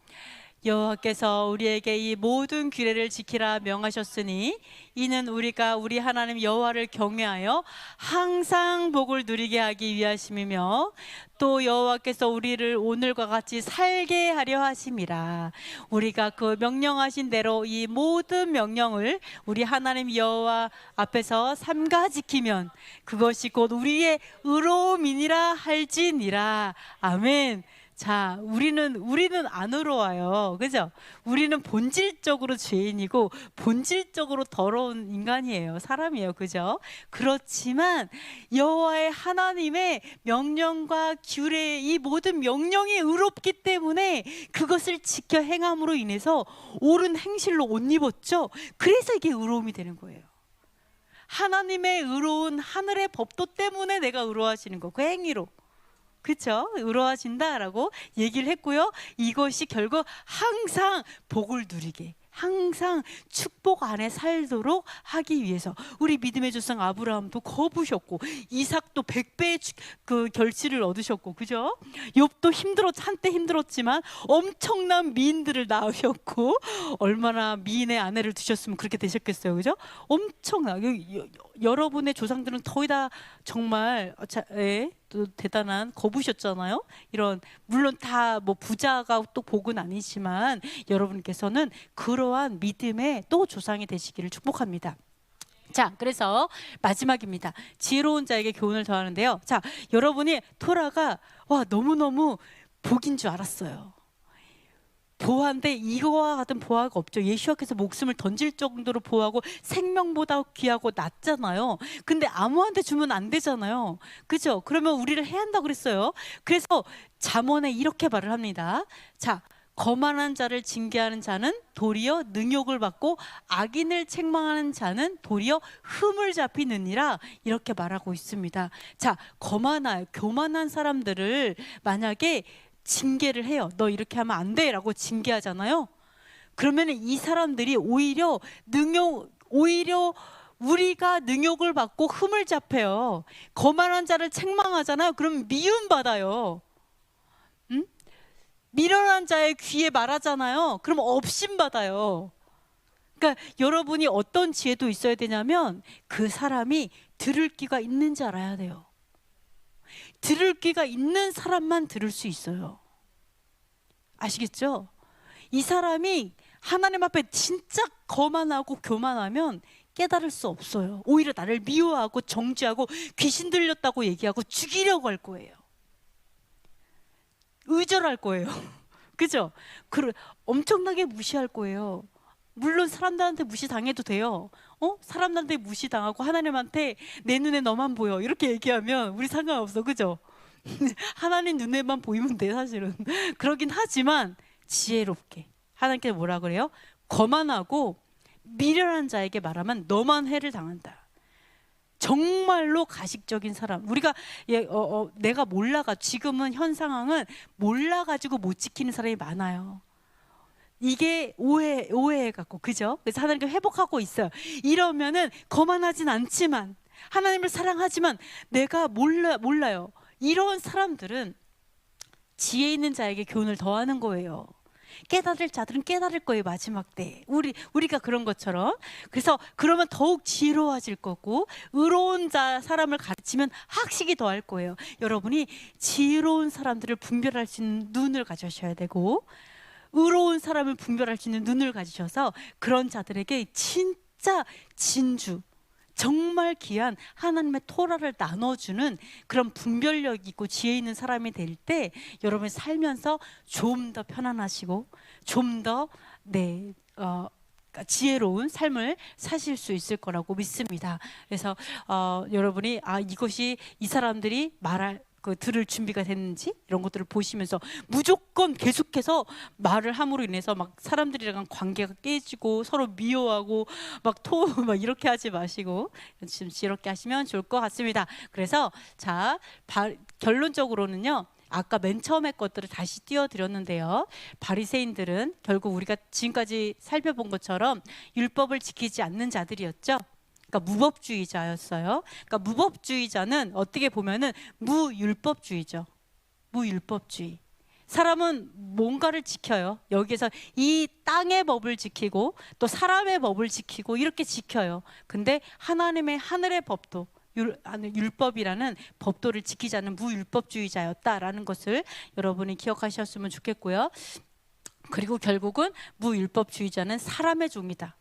여호와께서 우리에게 이 모든 규례를 지키라 명하셨으니 이는 우리가 우리 하나님 여호와를 경외하여 항상 복을 누리게 하기 위하심이며, 또 여호와께서 우리를 오늘과 같이 살게 하려 하심이라. 우리가 그 명령하신 대로 이 모든 명령을 우리 하나님 여호와 앞에서 삼가 지키면 그것이 곧 우리의 의로움이니라 할지니라. 아멘. 자, 우리는 안 의로워요. 그죠? 우리는 본질적으로 죄인이고 본질적으로 더러운 인간이에요. 사람이에요. 그죠? 그렇지만 여호와의 하나님의 명령과 규례, 이 모든 명령이 의롭기 때문에 그것을 지켜 행함으로 인해서 옳은 행실로 옷 입었죠. 그래서 이게 의로움이 되는 거예요. 하나님의 의로운 하늘의 법도 때문에 내가 의로워하시는 거, 그 행위로. 그렇죠? 의로워하신다라고 얘기를 했고요. 이것이 결국 항상 복을 누리게 항상 축복 안에 살도록 하기 위해서 우리 믿음의 조상 아브라함도 거부셨고 이삭도 100배의 그 결실을 얻으셨고, 그죠? 욥도 한때 힘들었지만 엄청난 미인들을 낳으셨고, 얼마나 미인의 아내를 두셨으면 그렇게 되셨겠어요, 그죠? 엄청나. 여러분의 조상들은 거의 다 정말 또 대단한 거부셨잖아요. 이런 물론 다 뭐 부자가 또 복은 아니지만 여러분께서는 그러한 믿음의 또 조상이 되시기를 축복합니다. 자, 그래서 마지막입니다. 지혜로운 자에게 교훈을 더하는데요. 자, 여러분이 토라가 너무너무 복인 줄 알았어요. 보화인데 이거와 같은 보화가 없죠. 예수와께서 목숨을 던질 정도로 보화고 생명보다 귀하고 낫잖아요. 근데 아무한테 주면 안 되잖아요. 그죠? 그러면 우리를 해한다고 그랬어요. 그래서 잠언에 이렇게 말을 합니다. 자, 거만한 자를 징계하는 자는 도리어 능욕을 받고 악인을 책망하는 자는 도리어 흠을 잡히느니라, 이렇게 말하고 있습니다. 자, 교만한 사람들을 만약에 징계를 해요. 너 이렇게 하면 안 돼 라고 징계하잖아요. 그러면 이 사람들이 오히려 우리가 능욕을 받고 흠을 잡혀요. 거만한 자를 책망하잖아요. 그럼 미움받아요. 미련한 자의 귀에 말하잖아요. 그럼 업신받아요. 그러니까 여러분이 어떤 지혜도 있어야 되냐면 그 사람이 들을 귀가 있는지 알아야 돼요. 들을 귀가 있는 사람만 들을 수 있어요. 아시겠죠? 이 사람이 하나님 앞에 진짜 거만하고 교만하면 깨달을 수 없어요. 오히려 나를 미워하고 정죄하고 귀신 들렸다고 얘기하고 죽이려고 할 거예요. 의절할 거예요. 그죠? 엄청나게 무시할 거예요. 물론 사람들한테 무시당해도 돼요. 사람들한테 무시당하고 하나님한테 내 눈에 너만 보여 이렇게 얘기하면 우리 상관없어. 그죠? 하나님 눈에만 보이면 돼 사실은. 그러긴 하지만 지혜롭게 하나님께서 뭐라 그래요? 거만하고 미련한 자에게 말하면 너만 해를 당한다. 정말로 가식적인 사람, 우리가 내가 지금은 현 상황은 몰라가지고 못 지키는 사람이 많아요. 이게 오해해갖고, 그죠? 그래서 하나님께 회복하고 있어요. 이러면은 거만하진 않지만 하나님을 사랑하지만 내가 몰라요. 이런 사람들은 지혜 있는 자에게 교훈을 더하는 거예요. 깨달을 자들은 깨달을 거예요. 마지막 때 우리가 그런 것처럼. 그래서 그러면 더욱 지혜로워질 거고, 의로운 사람을 가르치면 학식이 더할 거예요. 여러분이 지혜로운 사람들을 분별할 수 있는 눈을 가지셔야 되고, 의로운 사람을 분별할 수 있는 눈을 가지셔서 그런 자들에게 진짜 진주, 정말 귀한 하나님의 토라를 나눠주는 그런 분별력 있고 지혜 있는 사람이 될 때 여러분이 살면서 좀 더 편안하시고 좀 더 지혜로운 삶을 사실 수 있을 거라고 믿습니다. 그래서 여러분이 이것이 이 사람들이 들을 준비가 됐는지 이런 것들을 보시면서 무조건 계속해서 말을 함으로 인해서 막 사람들이랑 관계가 깨지고 서로 미워하고 막 이렇게 하지 마시고 좀 지혜롭게 하시면 좋을 것 같습니다. 그래서 자, 결론적으로는요, 아까 맨 처음에 것들을 다시 띄워드렸는데요, 바리새인들은 결국 우리가 지금까지 살펴본 것처럼 율법을 지키지 않는 자들이었죠. 그러니까 무법주의자였어요. 그러니까 무법주의자는 어떻게 보면은 무율법주의죠. 무율법주의. 사람은 뭔가를 지켜요. 여기에서 이 땅의 법을 지키고 또 사람의 법을 지키고 이렇게 지켜요. 근데 하나님의 하늘의 법도, 율법이라는 법도를 지키지 않는 무율법주의자였다라는 것을 여러분이 기억하셨으면 좋겠고요. 그리고 결국은 무율법주의자는 사람의 종이다.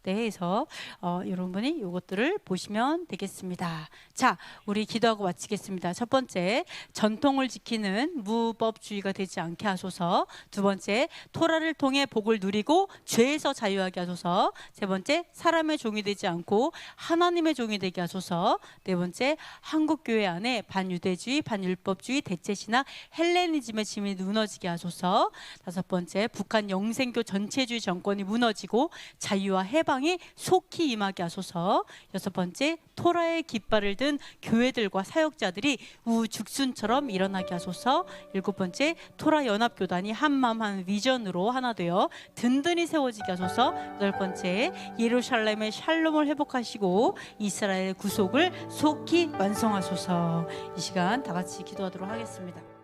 그래서 여러분이 이것들을 보시면 되겠습니다. 자, 우리 기도하고 마치겠습니다. 첫 번째, 전통을 지키는 무법주의가 되지 않게 하소서. 두 번째, 토라를 통해 복을 누리고 죄에서 자유하게 하소서. 세 번째, 사람의 종이 되지 않고 하나님의 종이 되게 하소서. 네 번째, 한국교회 안에 반유대주의, 반율법주의, 대체신학, 헬레니즘의 짐이 무너지게 하소서. 다섯 번째, 북한 영생교 전체주의 정권이 무너지고 자유와 해방 소망이 속히 임하게 하소서. 여섯 번째, 토라의 깃발을 든 교회들과 사역자들이 우죽순처럼 일어나게 하소서. 일곱 번째, 토라 연합교단이 한마음 한 비전으로 하나 되어 든든히 세워지게 하소서. 여덟 번째, 예루살렘의 샬롬을 회복하시고 이스라엘의 구속을 속히 완성하소서. 이 시간 다 같이 기도하도록 하겠습니다.